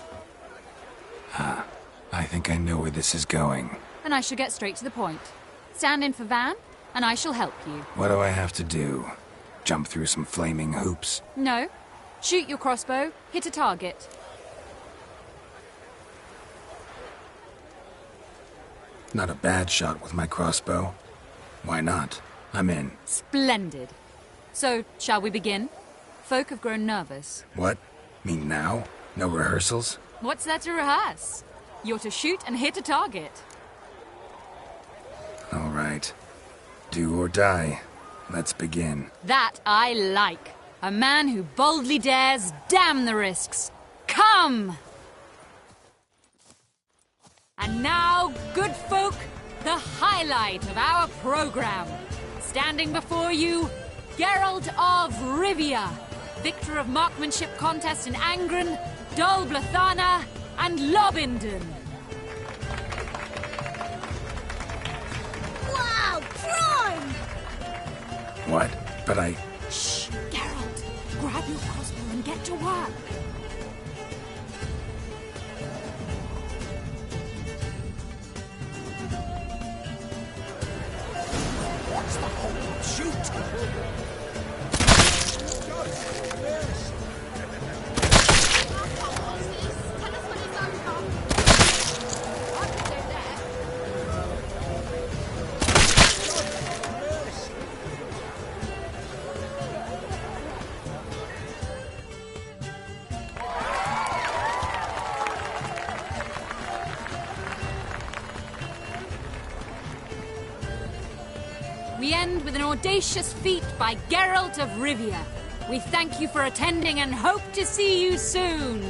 I think I know where this is going. Then I shall get straight to the point. Stand in for Van, and I shall help you. What do I have to do? Jump through some flaming hoops? No. Shoot your crossbow, hit a target. Not a bad shot with my crossbow. Why not? I'm in. Splendid. So, shall we begin? Folk have grown nervous. What? Mean now? No rehearsals? What's there to rehearse? You're to shoot and hit a target. All right. Do or die. Let's begin. That I like. A man who boldly dares, damn the risks. Come! And now, good folk, the highlight of our program. Standing before you, Geralt of Rivia, victor of marksmanship contest in Angren, Dol Blathana, and Lobindon. Wow, prime! What? But I... Shh, Geralt. Grab your crossbow and get to work. What's the whole shoot? We end with an audacious feat by Geralt of Rivia. We thank you for attending and hope to see you soon.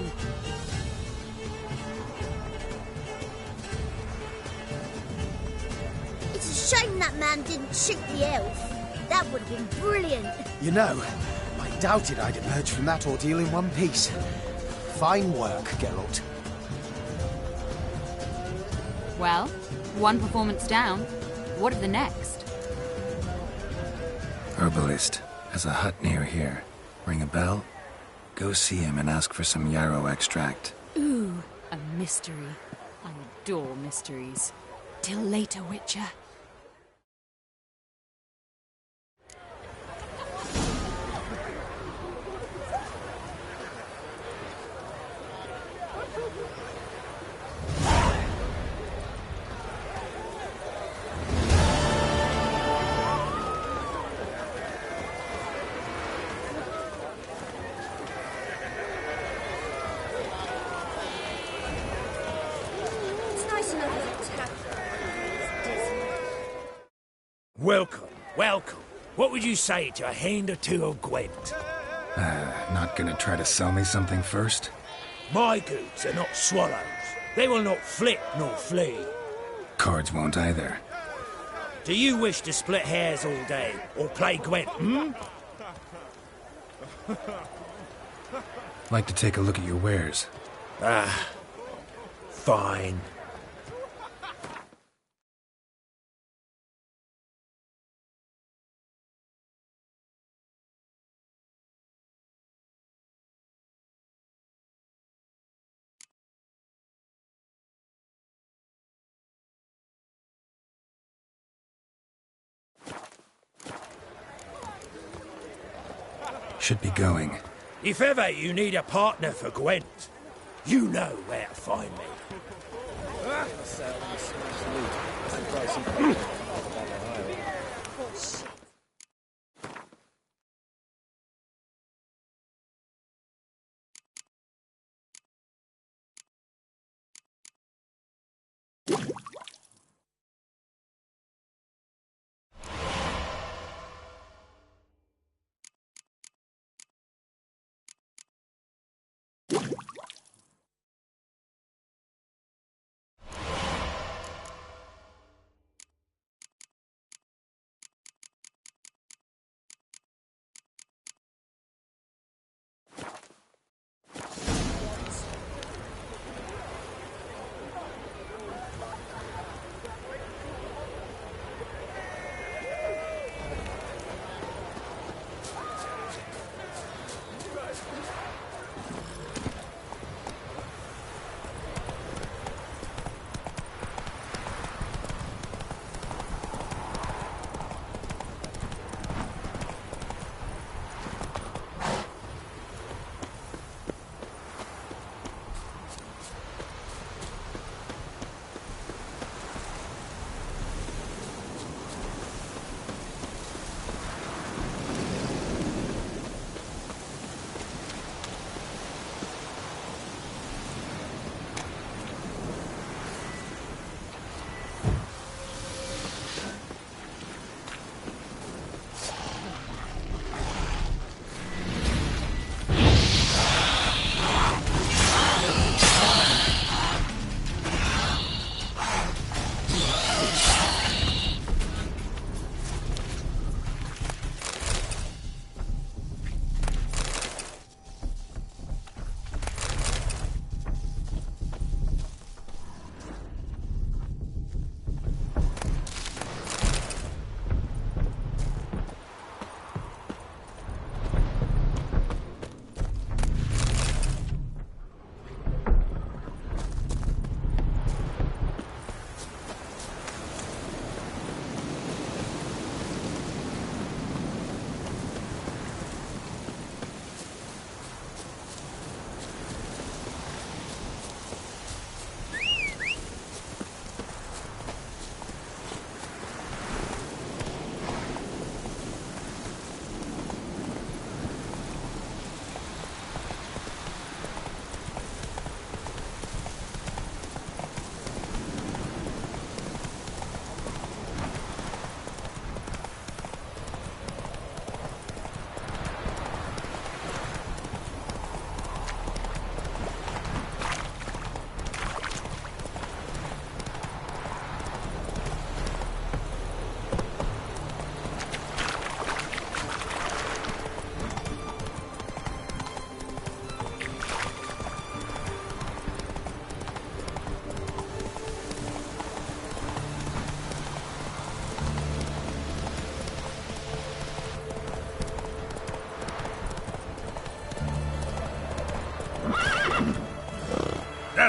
It's a shame that man didn't shoot the elf. That would have been brilliant. You know, I doubted I'd emerge from that ordeal in one piece. Fine work, Geralt. Well, one performance down. What of the next? Herbalist has a hut near here. Ring a bell? Go see him and ask for some yarrow extract. Ooh, a mystery. I adore mysteries. Till later, Witcher. Welcome, welcome. What would you say to a hand or two of Gwent? Not gonna try to sell me something first? My goods are not swallows. They will not flit nor flee. Cards won't either. Do you wish to split hairs all day, or play Gwent, Like to take a look at your wares. Fine. Should be going. If ever you need a partner for Gwent, you know where to find me.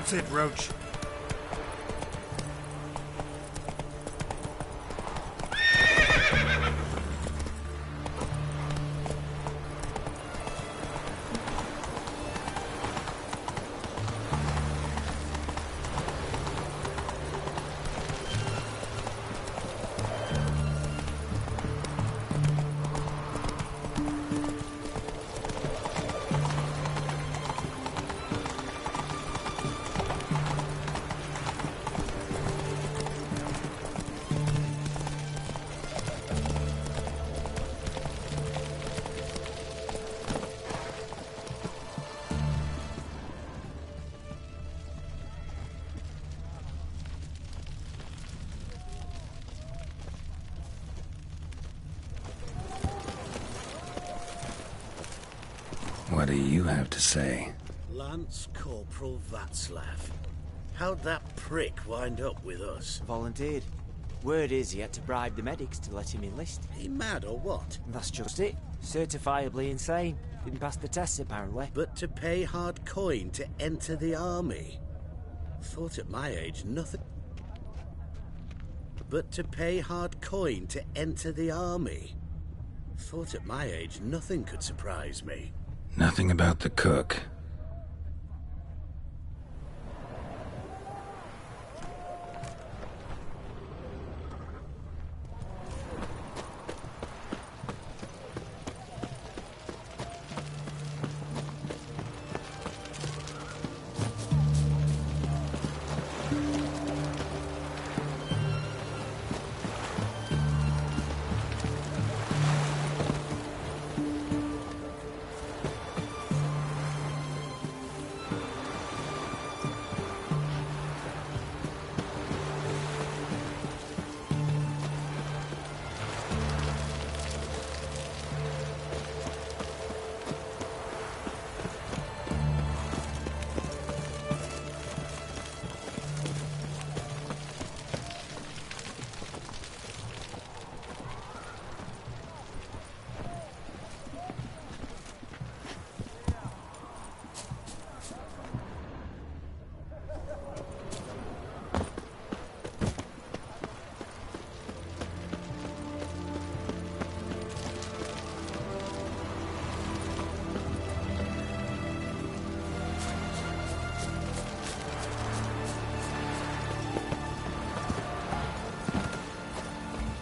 That's it, Roach. What do you have to say? Lance Corporal Václav. How'd that prick wind up with us? Volunteered. Word is he had to bribe the medics to let him enlist. He mad or what? That's just it. Certifiably insane. Didn't pass the tests, apparently. But to pay hard coin to enter the army? Thought at my age nothing... But to pay hard coin to enter the army? Thought at my age nothing could surprise me. Nothing about the cook.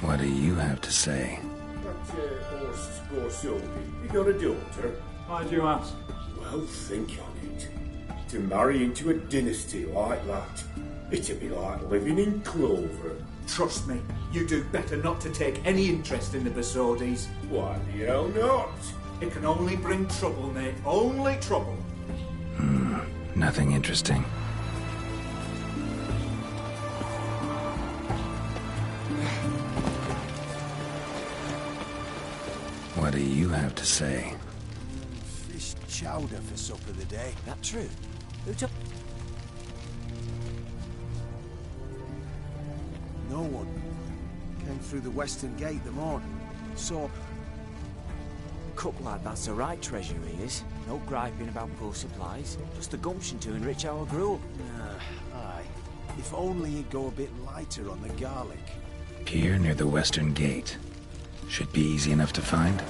What do you have to say? You got a daughter? Why do you ask? Well, think on it. To marry into a dynasty like that, it'd be like living in clover. Trust me, you do better not to take any interest in the Basordis. Why the hell not? It can only bring trouble, Nate. Only trouble. Nothing interesting. What do you have to say? Fish chowder for supper the day. That true? Who took... No one. Came through the western gate the morning. So... Cook like that's the right treasure he is. No griping about poor supplies. Just the gumption to enrich our gruel. Aye. If only he'd go a bit lighter on the garlic. Pier near the western gate. Should be easy enough to find.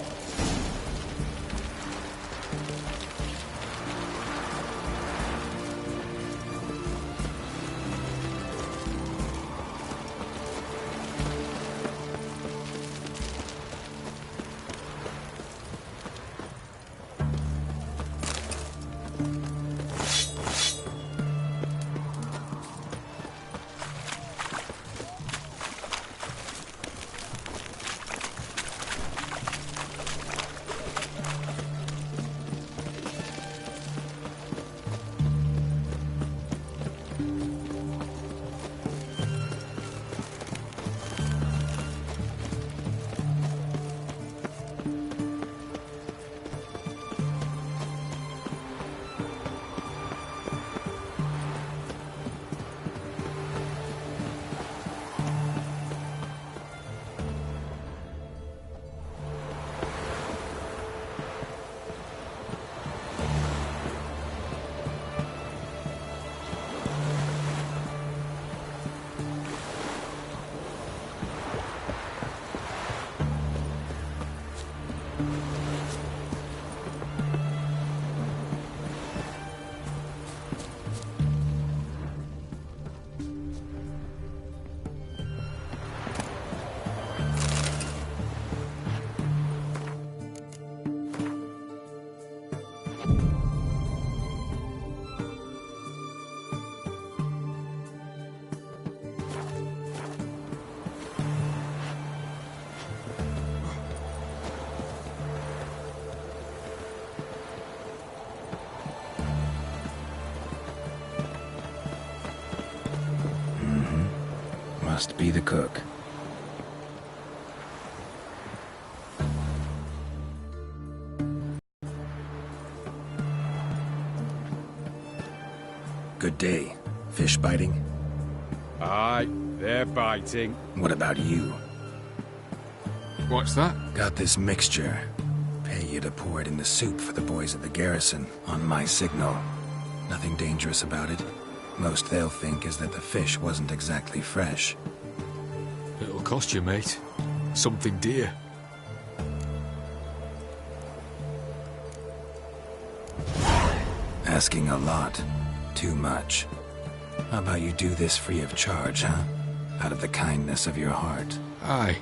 Must be the cook. Good day. Fish biting? Aye, they're biting. What about you? What's that? Got this mixture. Pay you to pour it in the soup for the boys at the garrison, on my signal. Nothing dangerous about it. Most they'll think is that the fish wasn't exactly fresh. It'll cost you, mate. Something dear. Asking a lot. Too much. How about you do this free of charge, huh? Out of the kindness of your heart. Aye,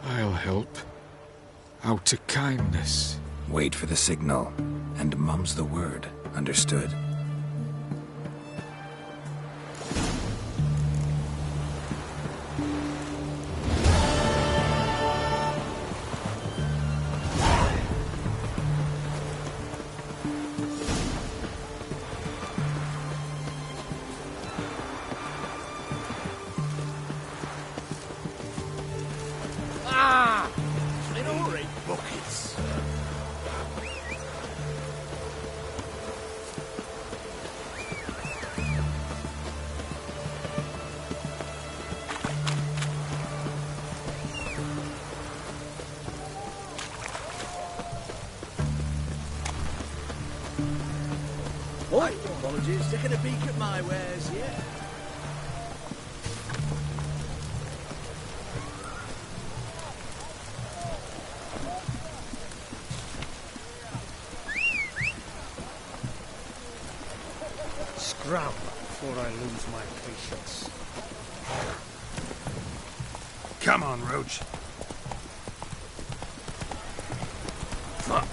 I'll help. Out of kindness. Wait for the signal, and mum's the word. Understood? Oh, apologies. Taking a peek at my wares, yeah. Scrap before I lose my patience. Come on, Roach. Fuck.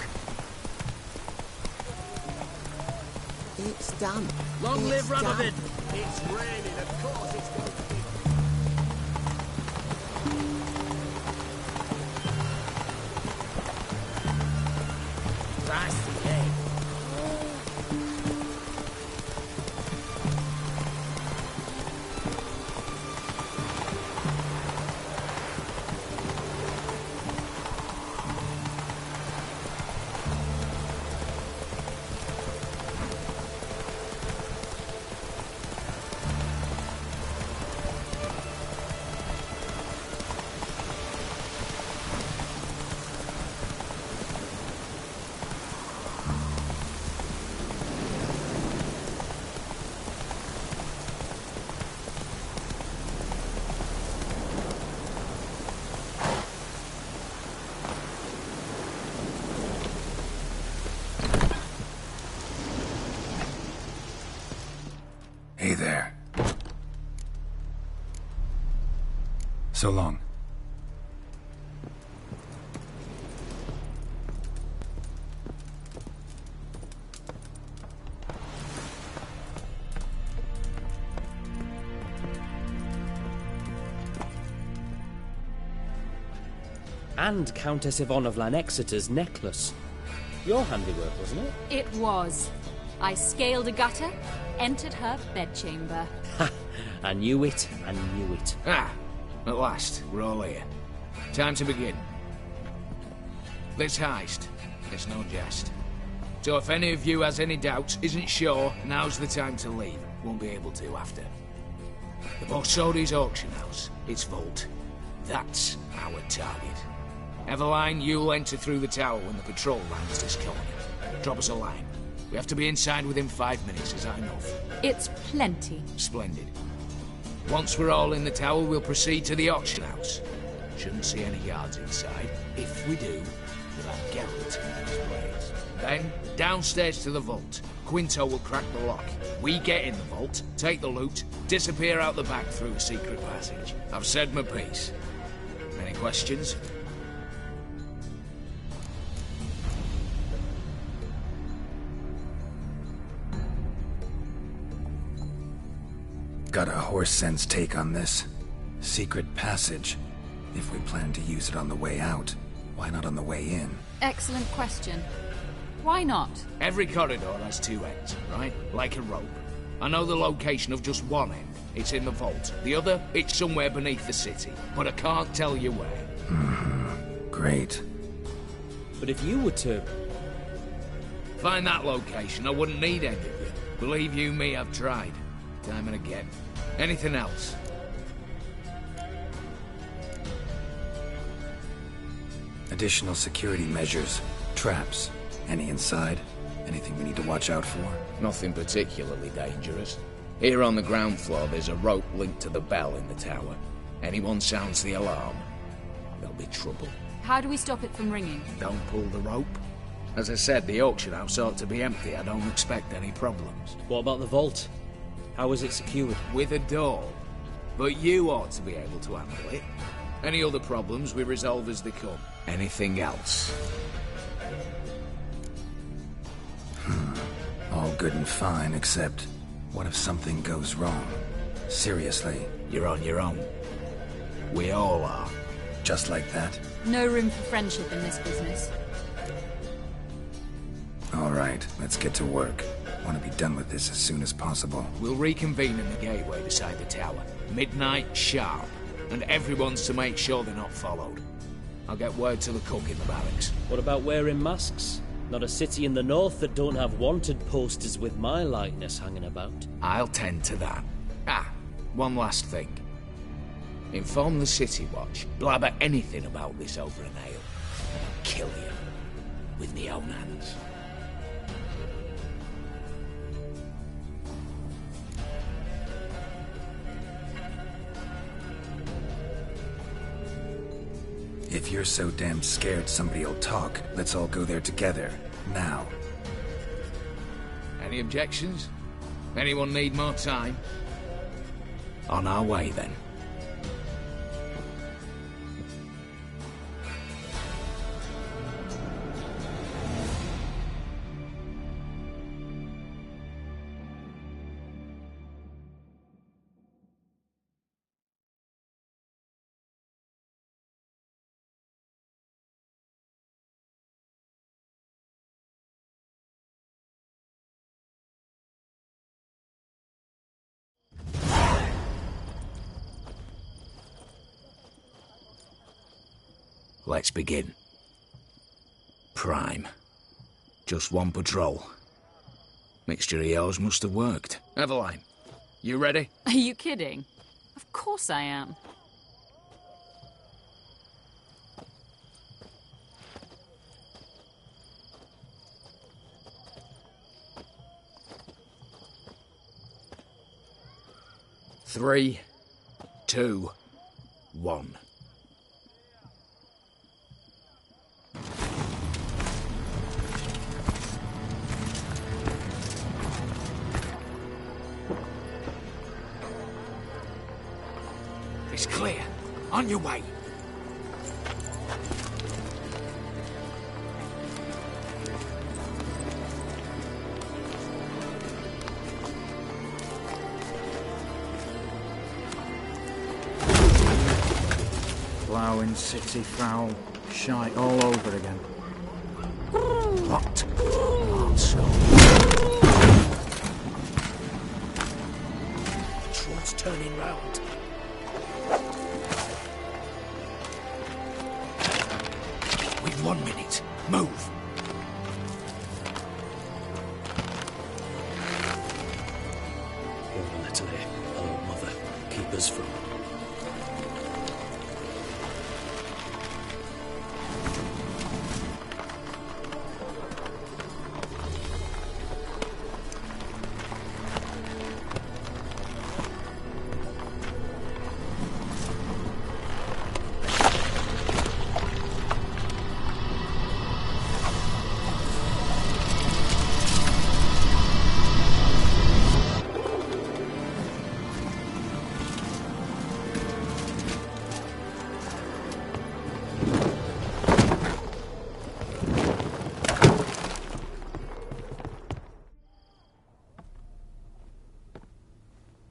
It's done. Long live Radovid! It's raining, of course it's going to be. That's the egg. Hey there. So long. And Countess Yvonne of Lanexeter's necklace. Your handiwork, wasn't it? It was. I scaled a gutter, entered her bedchamber. Ha! I knew it, I knew it. Ah, at last, we're all here. Time to begin. This heist, it's no jest. So if any of you has any doubts, isn't sure, now's the time to leave. Won't be able to after. The Borsodi's auction house, its vault. That's our target. Eveline, you'll enter through the tower when the patrol rounds this corner. Drop us a line. We have to be inside within 5 minutes, is that enough? It's plenty. Splendid. Once we're all in the tower, we'll proceed to the auction house. Shouldn't see any guards inside. If we do, we'll have Geralt in his place. Then, downstairs to the vault. Quinto will crack the lock. We get in the vault, take the loot, disappear out the back through a secret passage. I've said my piece. Any questions? Got a horse sense take on this. Secret passage. If we plan to use it on the way out, why not on the way in? Excellent question. Why not? Every corridor has two ends, right? Like a rope. I know the location of just one end. It's in the vault. The other, it's somewhere beneath the city. But I can't tell you where. Great. But if you were to... find that location, I wouldn't need any of you. Believe you me, I've tried. Time and again. Anything else? Additional security measures. Traps. Any inside? Anything we need to watch out for? Nothing particularly dangerous. Here on the ground floor, there's a rope linked to the bell in the tower. Anyone sounds the alarm, there'll be trouble. How do we stop it from ringing? Don't pull the rope. As I said, the auction house ought to be empty. I don't expect any problems. What about the vault? How is it secured? With a door. But you ought to be able to handle it. Any other problems we resolve as they come. Anything else? All good and fine, except... what if something goes wrong? Seriously. You're on your own. We all are. Just like that? No room for friendship in this business. All right, let's get to work. I want to be done with this as soon as possible. We'll reconvene in the gateway beside the tower. Midnight sharp. And everyone's to make sure they're not followed. I'll get word to the cook in the barracks. What about wearing masks? Not a city in the north that don't have wanted posters with my likeness hanging about. I'll tend to that. Ah, one last thing. Inform the City Watch. Blabber anything about this over an ale, and I'll kill you. With me own hands. If you're so damn scared somebody'll talk, let's all go there together. Now. Any objections? Anyone need more time? On our way, then. Let's begin. Prime. Just one patrol. Mixture of yours must have worked. Eveline, you ready? Are you kidding? Of course I am. Three, 2, 1. It's clear. On your way. Ploughing city foul. Shite all over again. What? Not so. Patrol's turning round. We've 1 minute. Move. Hold a little here. Oh, mother. Keep us from...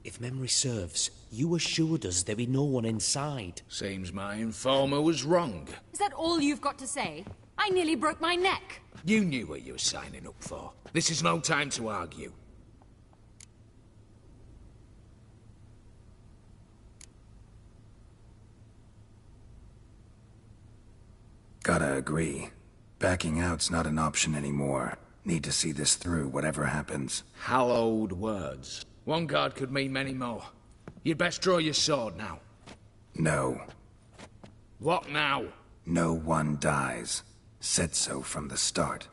If memory serves, you assured us there be no one inside. Seems my informer was wrong. Is that all you've got to say? I nearly broke my neck. You knew what you were signing up for. This is no time to argue. Gotta agree. Backing out's not an option anymore. Need to see this through, whatever happens. Hallowed words. One guard could mean many more. You'd best draw your sword now. No. What now? No one dies. Said so from the start.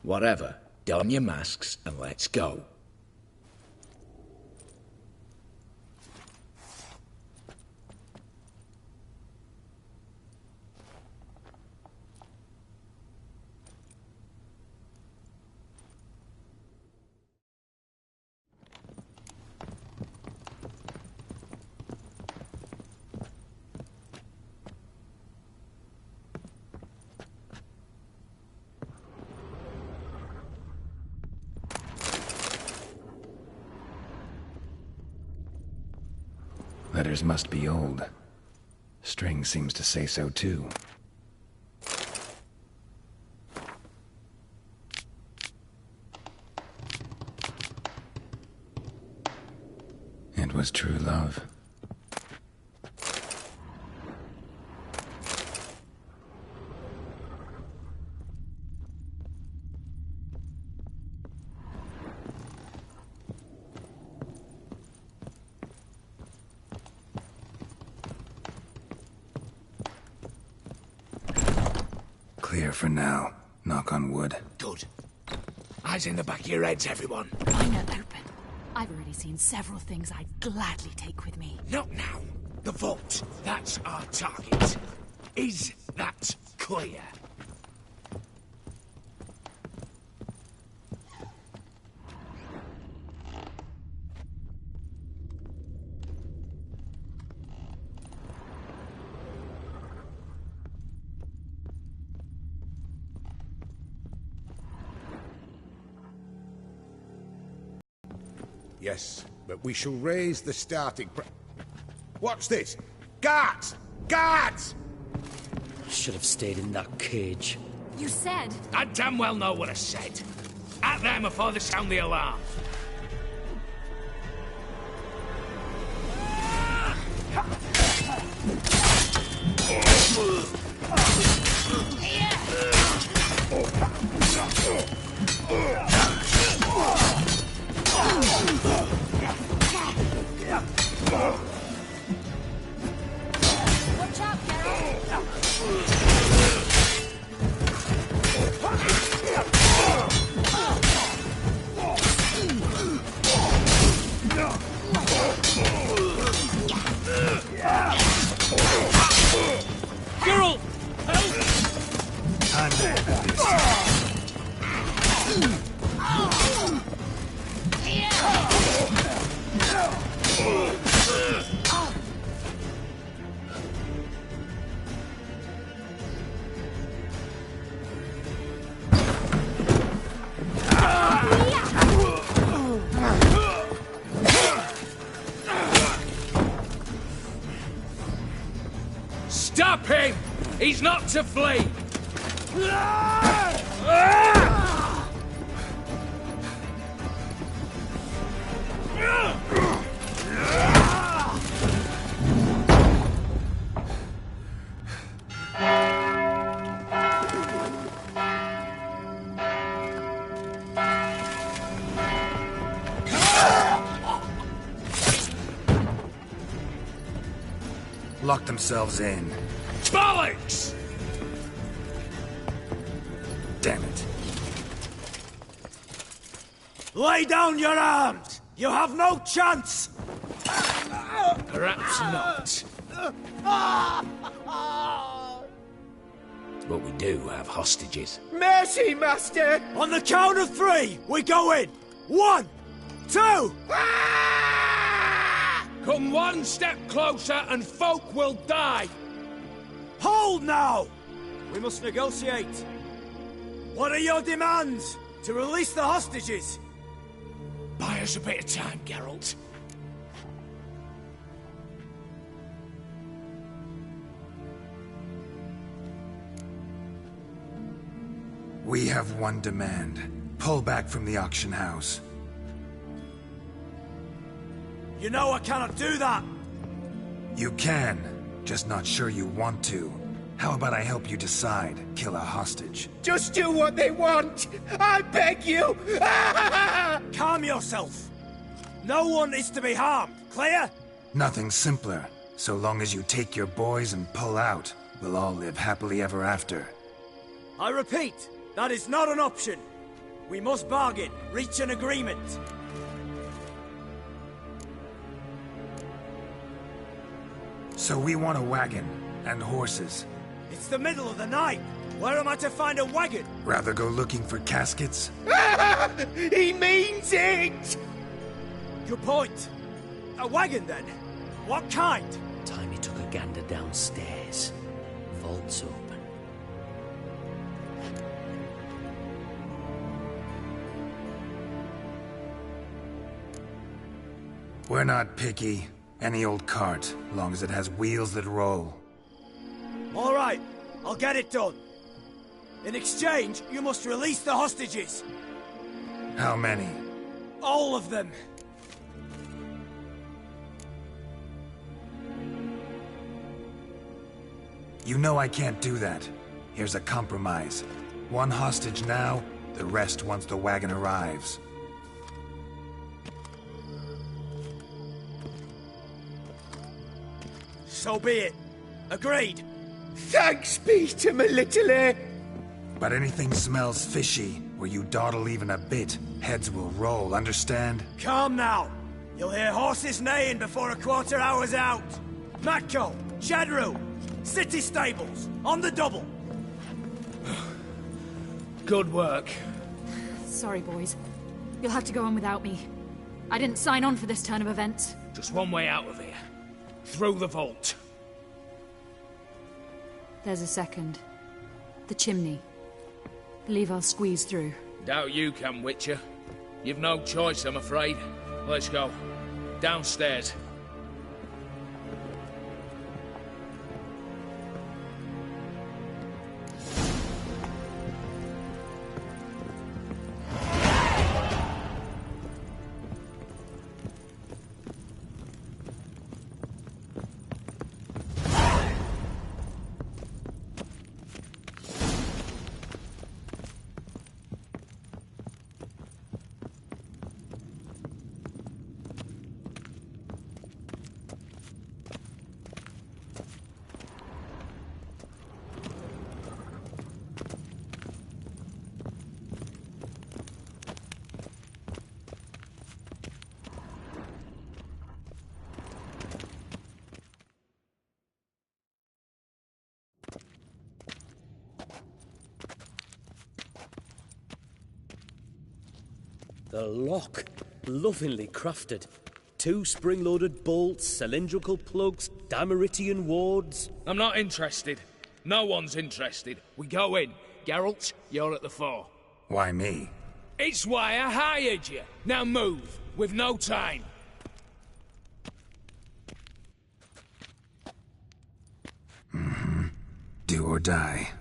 Whatever. Don your masks and let's go. Letters must be old. String seems to say so too. It was true love. Clear for now. Knock on wood. Good. Eyes in the back of your heads, everyone. Mine are open. I've already seen several things I'd gladly take with me. Not now. The vault. That's our target. Is that clear? Yes, but we shall raise the starting What's this? Guards! Guards! Should have stayed in that cage. You said... I damn well know what I said. At them before they sound the alarm. Watch out, Carol! Girl! Help! I'm there for this. Stop him! He's not to flee! Lock themselves in. Bollocks! Damn it. Lay down your arms! You have no chance! Perhaps not. But we do have hostages. Mercy, Master! On the count of three, we go in! 1, 2... Come one step closer and folk will die! Hold now! We must negotiate. What are your demands to release the hostages? Buy us a bit of time, Geralt. We have one demand. Pull back from the auction house. You know I cannot do that! You can, just not sure you want to. How about I help you decide? Kill a hostage. Just do what they want! I beg you! Calm yourself! No one is to be harmed, clear? Nothing simpler. So long as you take your boys and pull out, we'll all live happily ever after. I repeat, that is not an option. We must bargain, reach an agreement. So we want a wagon, and horses. It's the middle of the night. Where am I to find a wagon? Rather go looking for caskets? He means it! Good point. A wagon, then? What kind? Timmy took a gander downstairs. Vault's open. We're not picky. Any old cart, long as it has wheels that roll. All right, I'll get it done. In exchange, you must release the hostages. How many? All of them. You know I can't do that. Here's a compromise. One hostage now, the rest once the wagon arrives. So be it. Agreed. Thanks be to my little But anything smells fishy, or you dawdle even a bit, heads will roll, understand? Calm now. You'll hear horses neighing before a quarter hour's out. Matco, Shadru, city stables, on the double. Good work. Sorry, boys. You'll have to go on without me. I didn't sign on for this turn of events. Just one way out of here. Through the vault. There's a second. The chimney. Believe I'll squeeze through. Doubt you can, Witcher. You've no choice, I'm afraid. Let's go. Downstairs. The lock. Lovingly crafted. 2 spring-loaded bolts, cylindrical plugs, Dameritian wards. I'm not interested. No one's interested. We go in. Geralt, you're at the fore. Why me? It's why I hired you. Now move. We've no time. Do or die.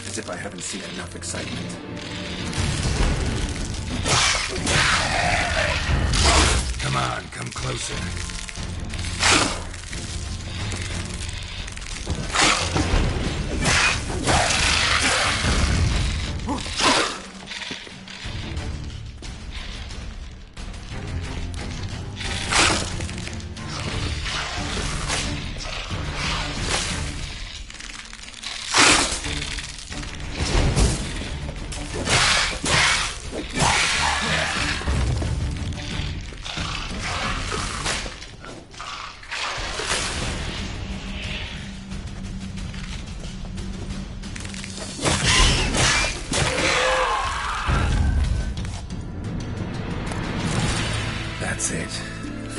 As if I haven't seen enough excitement. Come on, come closer.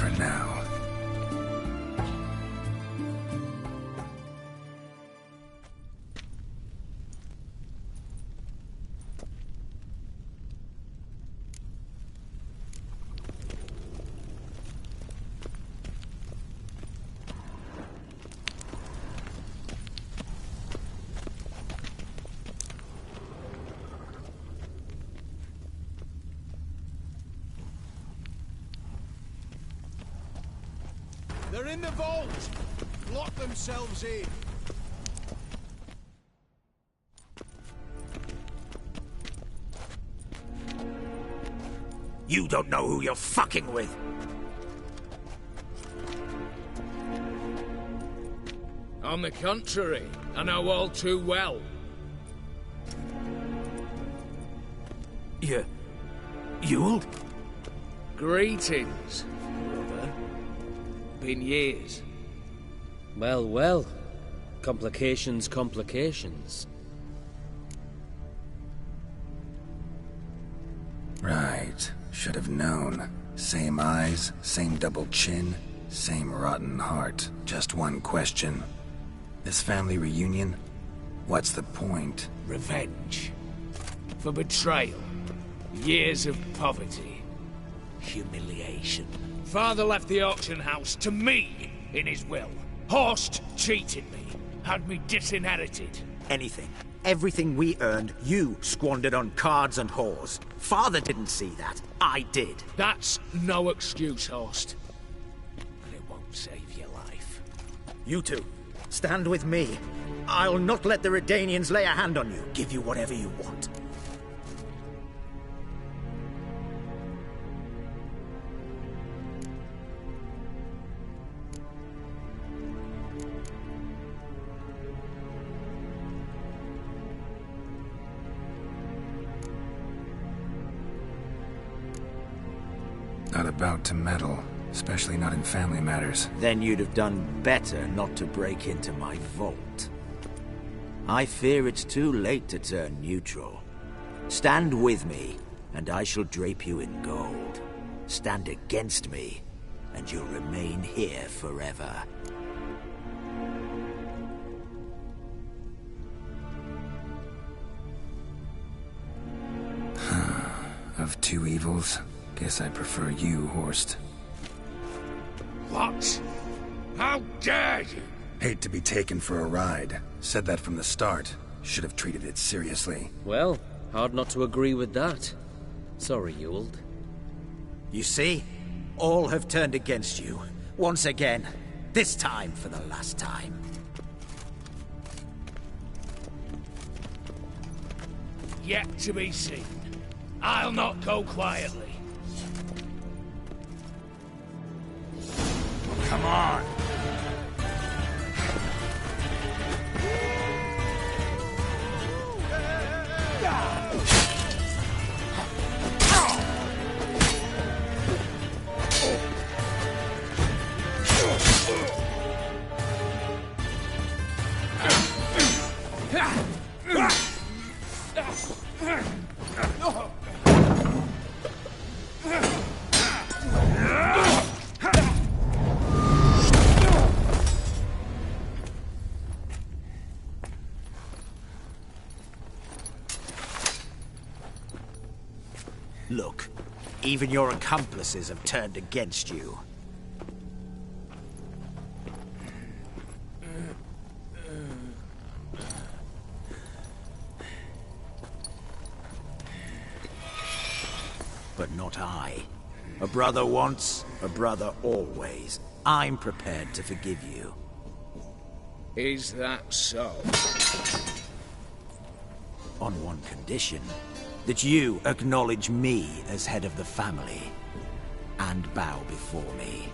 for now. They're in the vault! Lock themselves in. You don't know who you're fucking with. On the contrary, I know all too well. Ewald? Greetings, brother. Been years. Well, well. Complications, complications. Right. Should have known. Same eyes, same double chin, same rotten heart. Just one question. This family reunion? What's the point? Revenge. For betrayal. Years of poverty. Humiliation. Father left the auction house to me in his will. Horst cheated me. Had me disinherited. Anything. Everything we earned, you squandered on cards and whores. Father didn't see that. I did. That's no excuse, Horst. But it won't save your life. You two, stand with me. I'll not let the Redanians lay a hand on you. Give you whatever you want. Not about to meddle, especially not in family matters. Then you'd have done better not to break into my vault. I fear it's too late to turn neutral. Stand with me, and I shall drape you in gold. Stand against me, and you'll remain here forever. Of two evils, guess I prefer you, Horst. What? How dare you? Hate to be taken for a ride. Said that from the start. Should have treated it seriously. Well, hard not to agree with that. Sorry, Ewald. You see? All have turned against you. Once again. This time for the last time. Yet to be seen. I'll not go quietly. Come on. Look, even your accomplices have turned against you. But not I. A brother once, a brother always. I'm prepared to forgive you. Is that so? On one condition. That you acknowledge me as head of the family, and bow before me.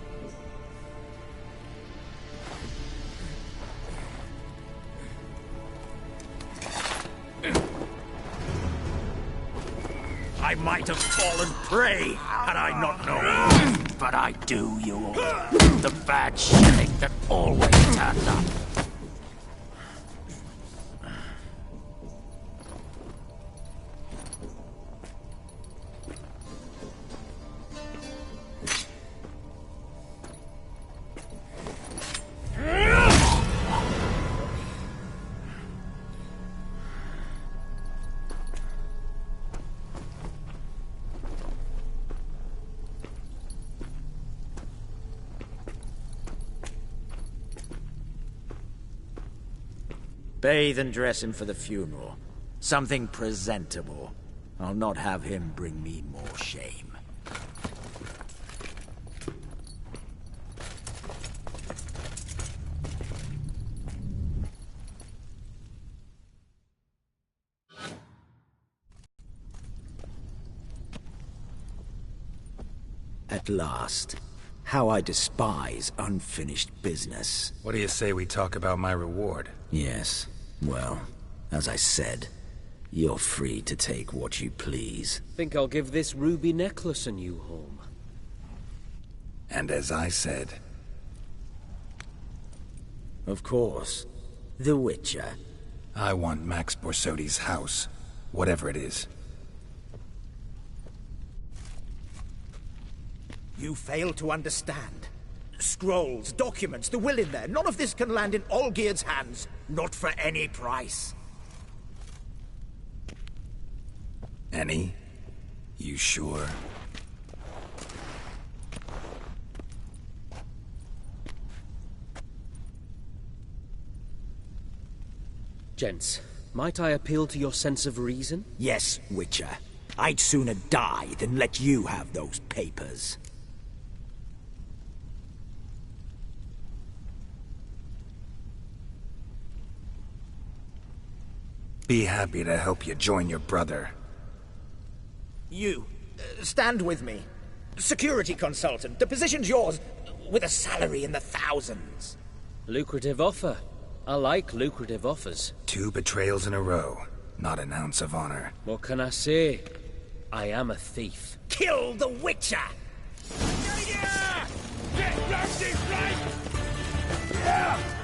I might have fallen prey had I not known, but I do, you all. The bad shilling that always turns up. Bathe and dress him for the funeral. Something presentable. I'll not have him bring me more shame. At last. How I despise unfinished business. What do you say we talk about my reward? Yes. Well, as I said, you're free to take what you please. Think I'll give this ruby necklace a new home. And as I said... Of course. The Witcher. I want Max Borsodi's house. Whatever it is. You fail to understand. Scrolls, documents, the will in there. None of this can land in Olgierd's hands. Not for any price. Any? You sure? Gents, might I appeal to your sense of reason? Yes, Witcher. I'd sooner die than let you have those papers. Be happy to help you join your brother. You, stand with me. Security consultant, the position's yours, with a salary in the thousands. Lucrative offer. I like lucrative offers. 2 betrayals in a row. Not an ounce of honor. What can I say? I am a thief. Kill the Witcher! Get Rusty right! Yeah!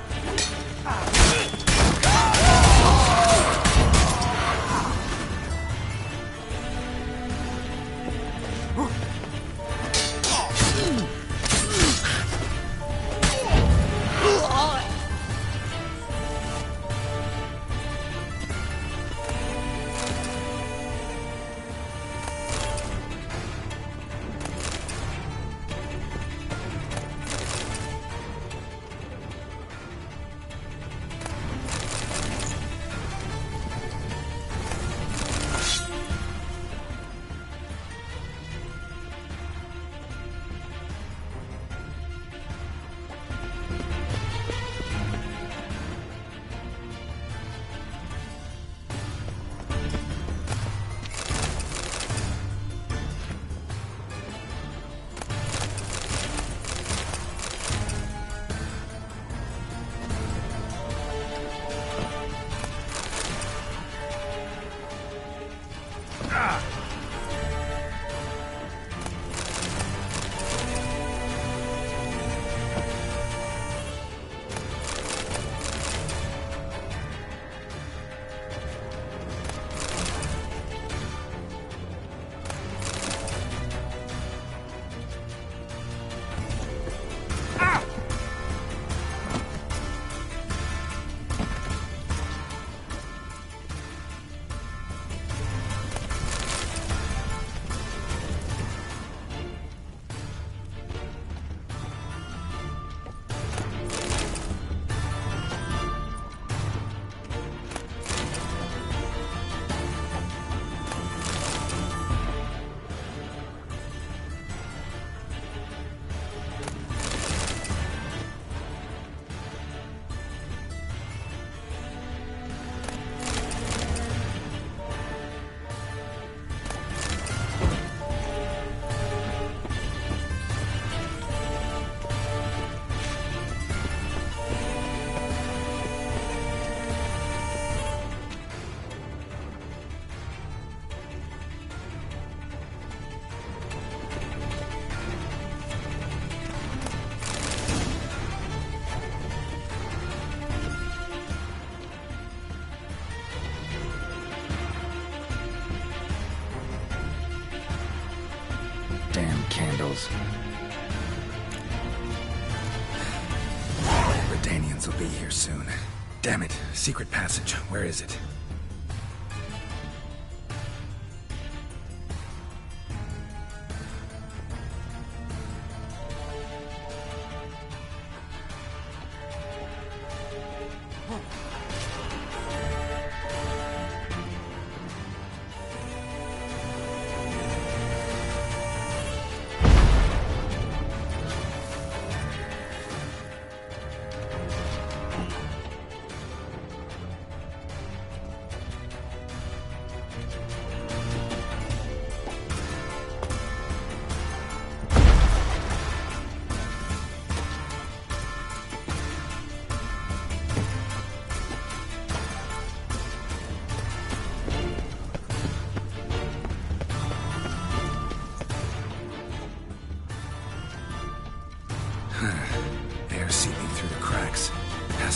Damn candles. Redanians will be here soon. Damn it. Secret passage. Where is it?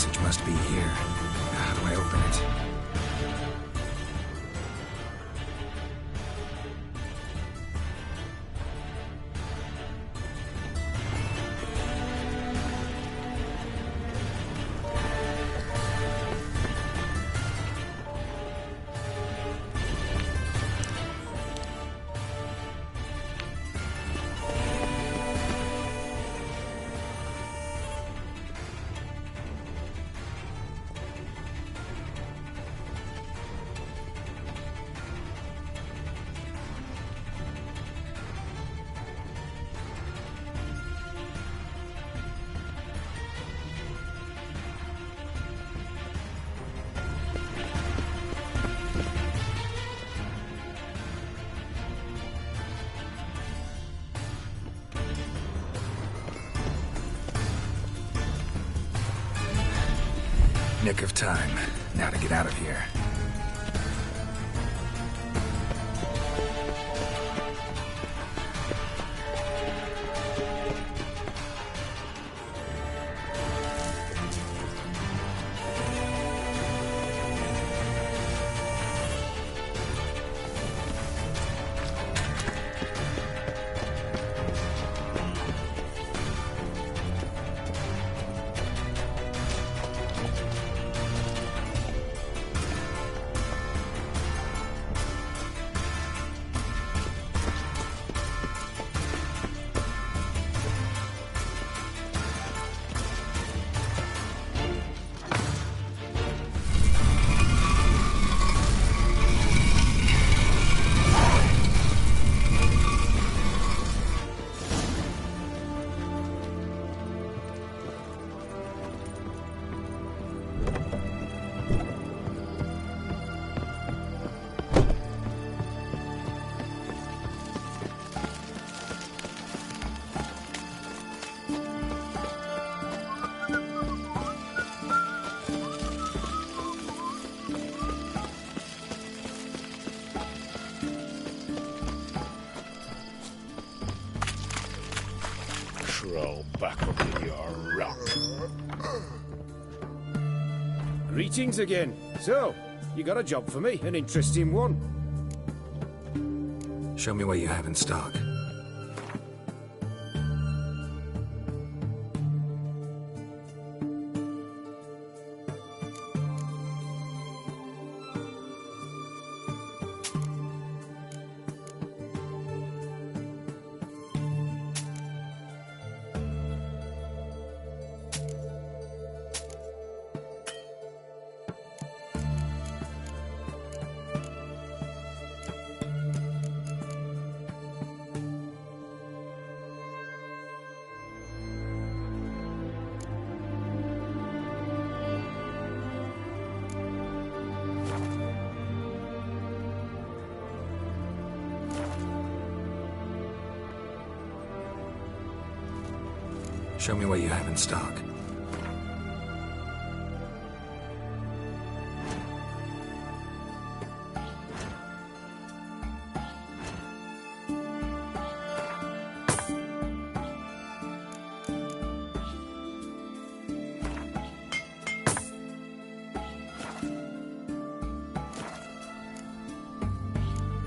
passage must be here. How do I open it? Nick of time. Now to get out of here. Crawl back under your rock. Greetings again. So, you got a job for me, an interesting one. Show me what you have in stock. Show me what you have in stock.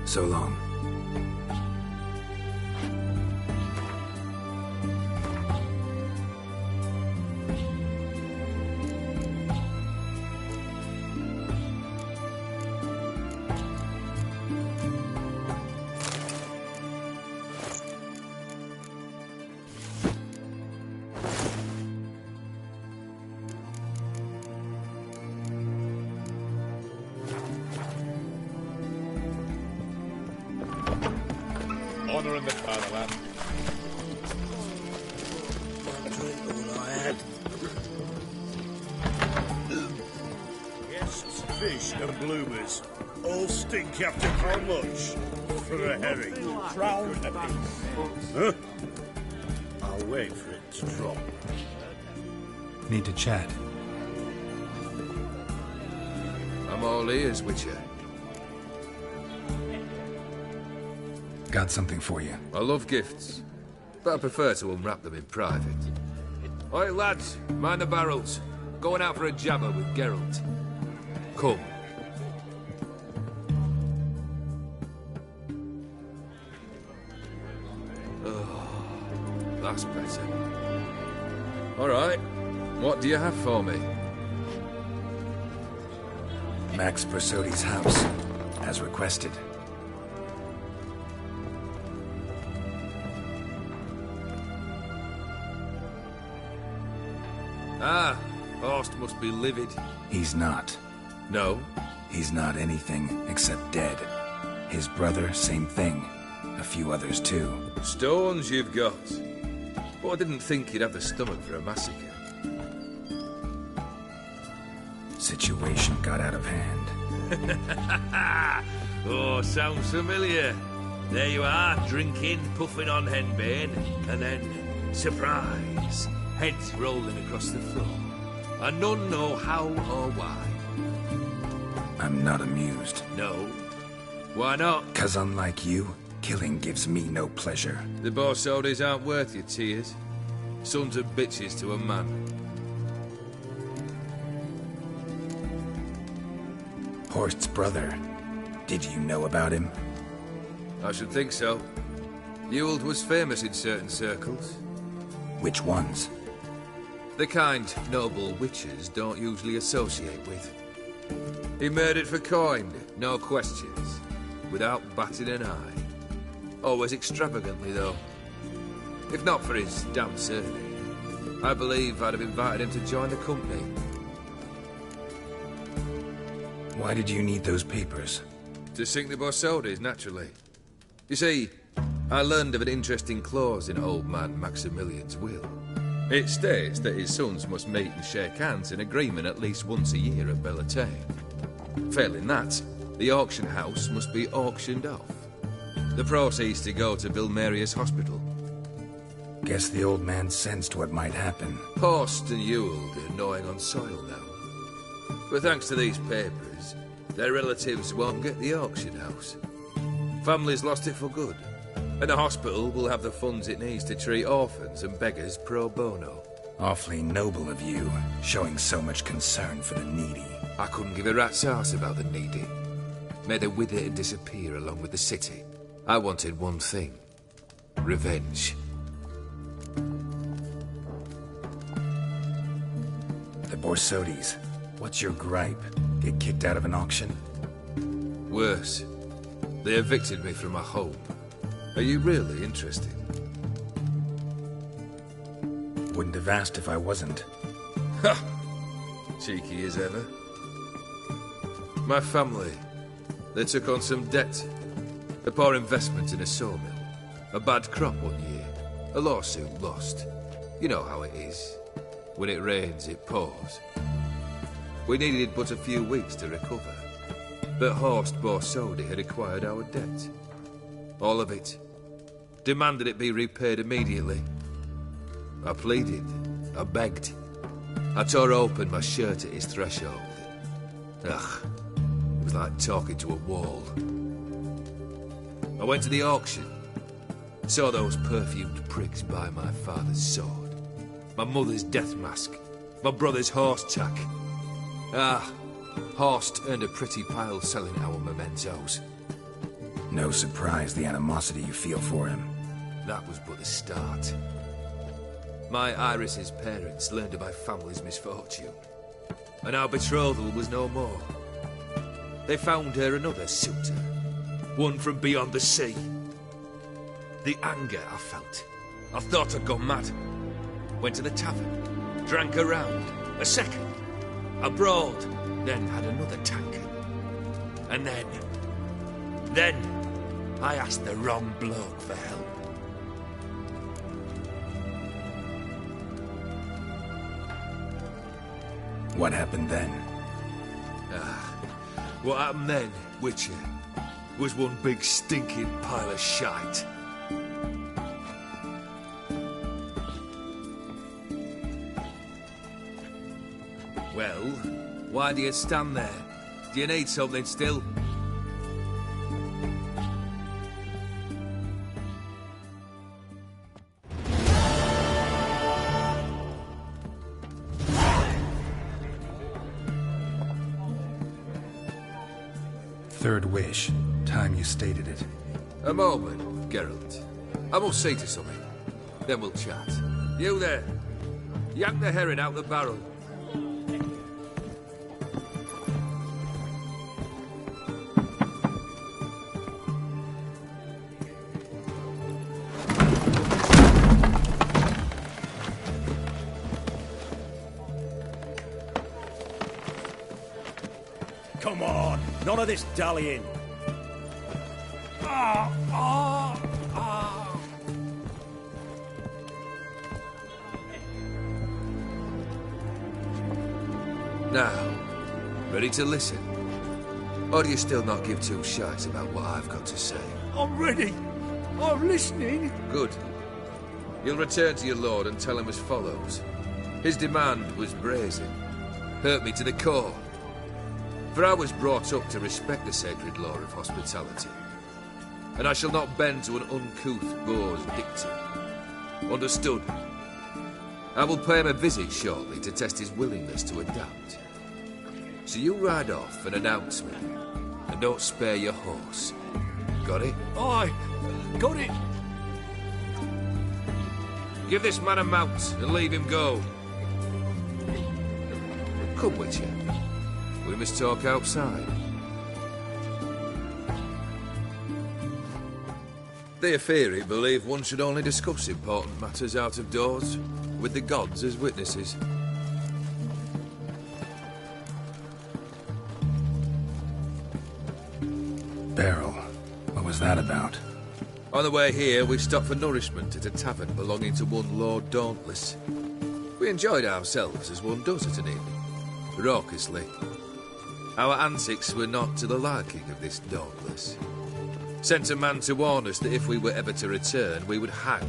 So long. Honor in the fatherland. Drink all I had. Yes, fish and bloomers. All stink after how much? For a herring. Crown a piece. Huh? I'll wait for it to drop. Need to chat. I'm all ears, Witcher. Got something for you. I love gifts, but I prefer to unwrap them in private. Oi, lads, mind the barrels. Going out for a jabber with Geralt. Come. Oh, that's better. All right. What do you have for me? Max Bersodi's house, as requested. Ah, Horst must be livid. He's not. No? He's not anything except dead. His brother, same thing. A few others too. Stones you've got. But I didn't think you'd have the stomach for a massacre. Situation got out of hand. Oh, sounds familiar. There you are, drinking, puffing on henbane, and then, surprise, heads rolling across the floor. And none know how or why. I'm not amused. No? Why not? 'Cause unlike you, killing gives me no pleasure. The Borsodis aren't worth your tears. Sons of bitches to a man. Horst's brother. Did you know about him? I should think so. Ewald was famous in certain circles. Which ones? The kind noble witches don't usually associate with. He murdered for coin, no questions, without batting an eye. Always extravagantly, though. If not for his damn surname, I believe I'd have invited him to join the company. Why did you need those papers? To sink the Borsodis, naturally. You see, I learned of an interesting clause in old man Maximilian's will. It states that his sons must meet and shake hands in agreement at least once a year at Bellatane. Failing that, the auction house must be auctioned off. The proceeds to go to Vilmeria's hospital. Guess the old man sensed what might happen. Horst and Ewald are gnawing on soil now. But thanks to these papers, their relatives won't get the auction house. Families lost it for good, and the hospital will have the funds it needs to treat orphans and beggars pro bono. Awfully noble of you, showing so much concern for the needy. I couldn't give a rat's ass about the needy. Made her wither and disappear along with the city. I wanted one thing. Revenge. The Borsodis. What's your gripe? Get kicked out of an auction? Worse. They evicted me from my home. Are you really interested? Wouldn't have asked if I wasn't. Ha! Cheeky as ever. My family, they took on some debt. A poor investment in a sawmill. A bad crop one year. A lawsuit lost. You know how it is. When it rains, it pours. We needed but a few weeks to recover. But Horst Borsodi had acquired our debt. All of it. Demanded it be repaid immediately. I pleaded. I begged. I tore open my shirt at his threshold. Ugh. It was like talking to a wall. I went to the auction. Saw those perfumed prigs buy my father's sword. My mother's death mask. My brother's horse tack. Ah, Horst earned a pretty pile selling our mementos. No surprise the animosity you feel for him. That was but the start. My Iris's parents learned of my family's misfortune, and our betrothal was no more. They found her another suitor, one from beyond the sea. The anger I felt. I thought I'd gone mad. Went to the tavern, drank a round, a second, abroad, then had another tankard. And then, I asked the wrong bloke for help. What happened then? What happened then, Witcher, was one big stinking pile of shite. Well, why do you stand there? Do you need something still? Third wish. Time you stated it. A moment, Geralt. I must say to something. Then we'll chat. You there. Yank the herring out the barrel. Come on, none of this dallying. Now, ready to listen? Or do you still not give two shites about what I've got to say? I'm ready. I'm listening. Good. You'll return to your lord and tell him as follows. His demand was brazen. Hurt me to the core. For I was brought up to respect the sacred law of hospitality. And I shall not bend to an uncouth boor's dictum. Understood? I will pay him a visit shortly to test his willingness to adapt. So you ride off and announce me. And don't spare your horse. Got it? Aye, got it. Give this man a mount and leave him go. Come with you. We must talk outside. The Aetheri believe one should only discuss important matters out of doors, with the gods as witnesses. Beryl, what was that about? On the way here, we stopped for nourishment at a tavern belonging to one Lord Dauntless. We enjoyed ourselves as one does at an inn, raucously. Our antics were not to the liking of this Dauntless. Sent a man to warn us that if we were ever to return, we would hang.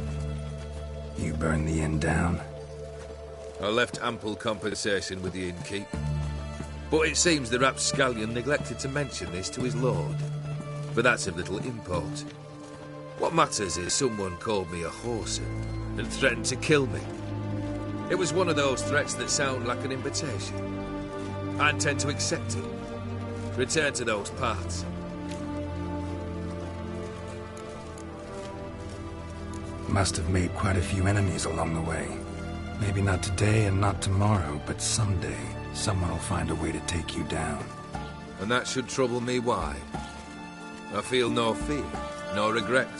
You burned the inn down? I left ample compensation with the innkeep. But it seems the rapscallion neglected to mention this to his lord. But that's of little import. What matters is someone called me a whoreson and threatened to kill me. It was one of those threats that sound like an invitation. I intend to accept it. Return to those parts. Must have made quite a few enemies along the way. Maybe not today and not tomorrow, but someday, someone will find a way to take you down. And that should trouble me why? I feel no fear, no regret.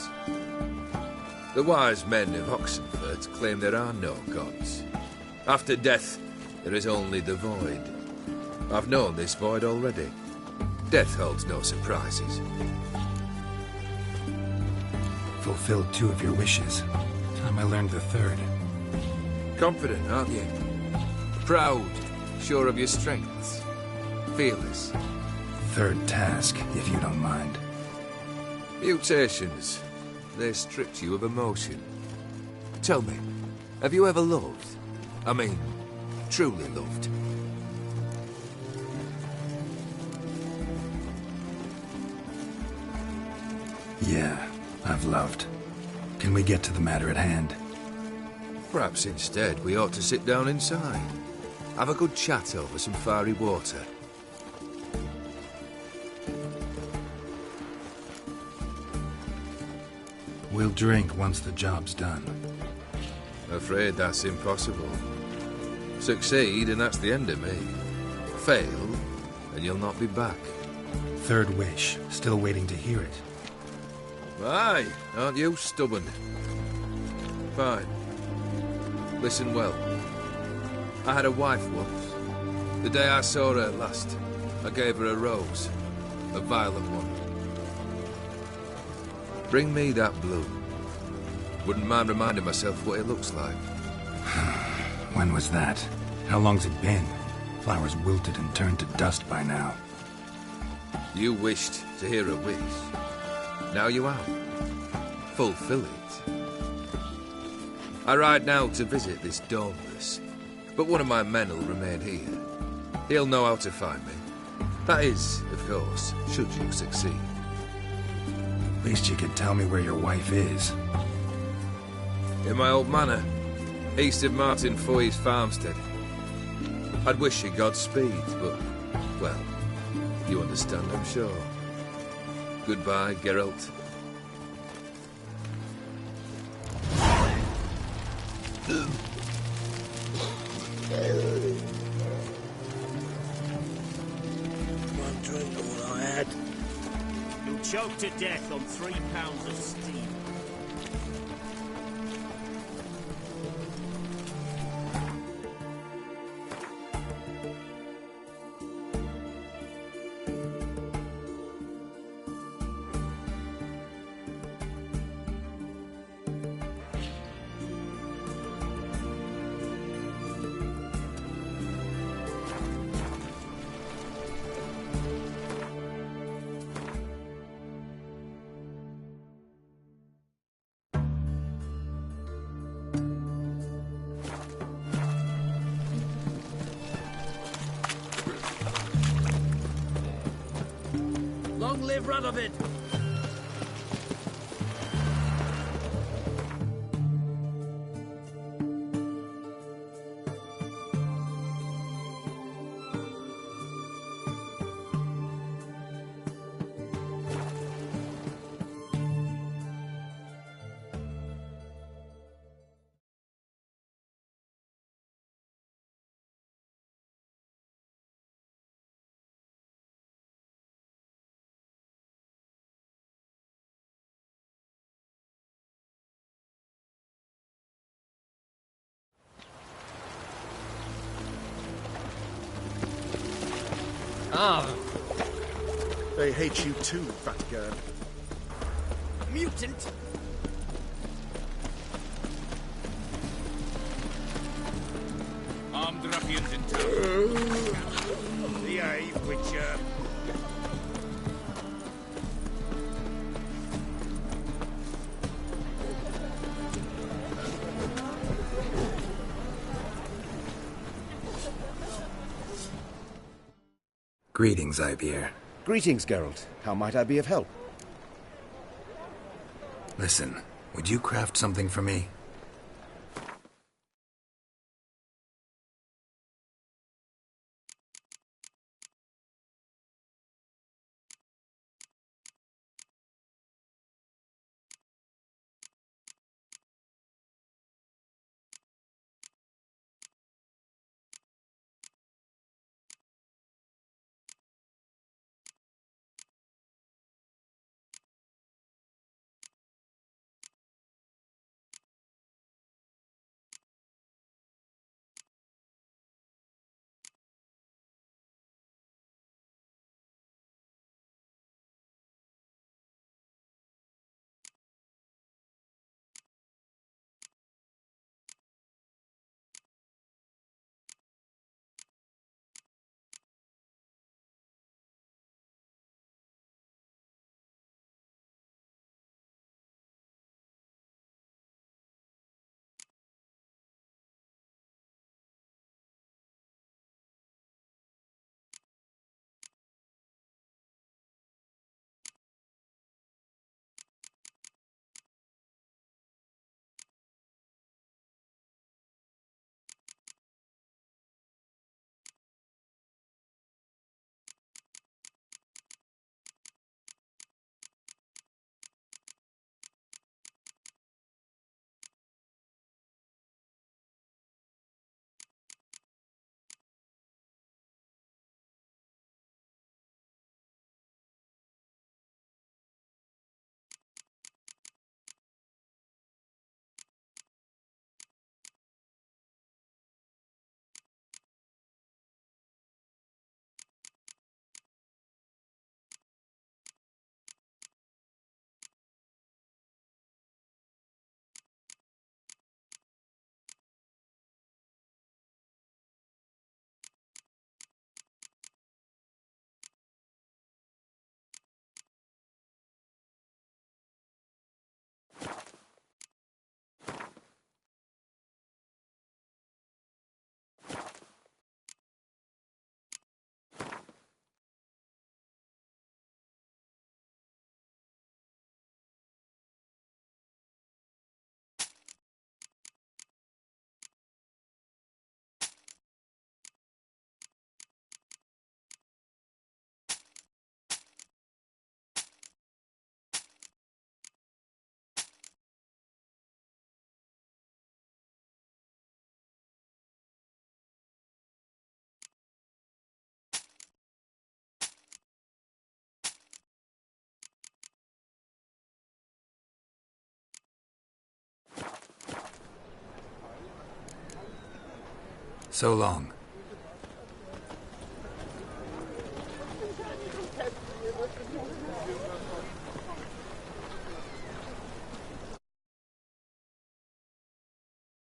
The wise men of Oxenford claim there are no gods. After death, there is only the void. I've known this void already. Death holds no surprises. Fulfilled 2 of your wishes. Time I learned the 3rd. Confident, aren't you? Proud, sure of your strengths. Fearless. 3rd task, if you don't mind. Mutations. They strip you of emotion. Tell me, have you ever loved? I mean, truly loved? Yeah, I've loved. Can we get to the matter at hand? Perhaps instead we ought to sit down inside. Have a good chat over some fiery water. We'll drink once the job's done. Afraid that's impossible. Succeed and that's the end of me. Fail and you'll not be back. 3rd wish. Still waiting to hear it. Aye, aren't you stubborn? Fine. Listen well. I had a wife once. The day I saw her last, I gave her a rose. A violet one. Bring me that bloom. Wouldn't mind reminding myself what it looks like. When was that? How long's it been? Flowers wilted and turned to dust by now. You wished to hear a wish. Now you have. Fulfill it. I ride now to visit this Dauntless, but one of my men will remain here. He'll know how to find me. That is, of course, should you succeed. At least you could tell me where your wife is. In my old manor, east of Martin Foy's farmstead. I'd wish you Godspeed, but, well, you understand, I'm sure. Goodbye, Geralt. One drink all I had. You'll choke to death on 3 pounds of steam. Long live Radovid! Ah. They hate you too, fat girl. Mutant! Armed ruffians in town. Behave, Witcher. Greetings, Ibeer. Greetings, Geralt. How might I be of help? Listen, would you craft something for me? So long.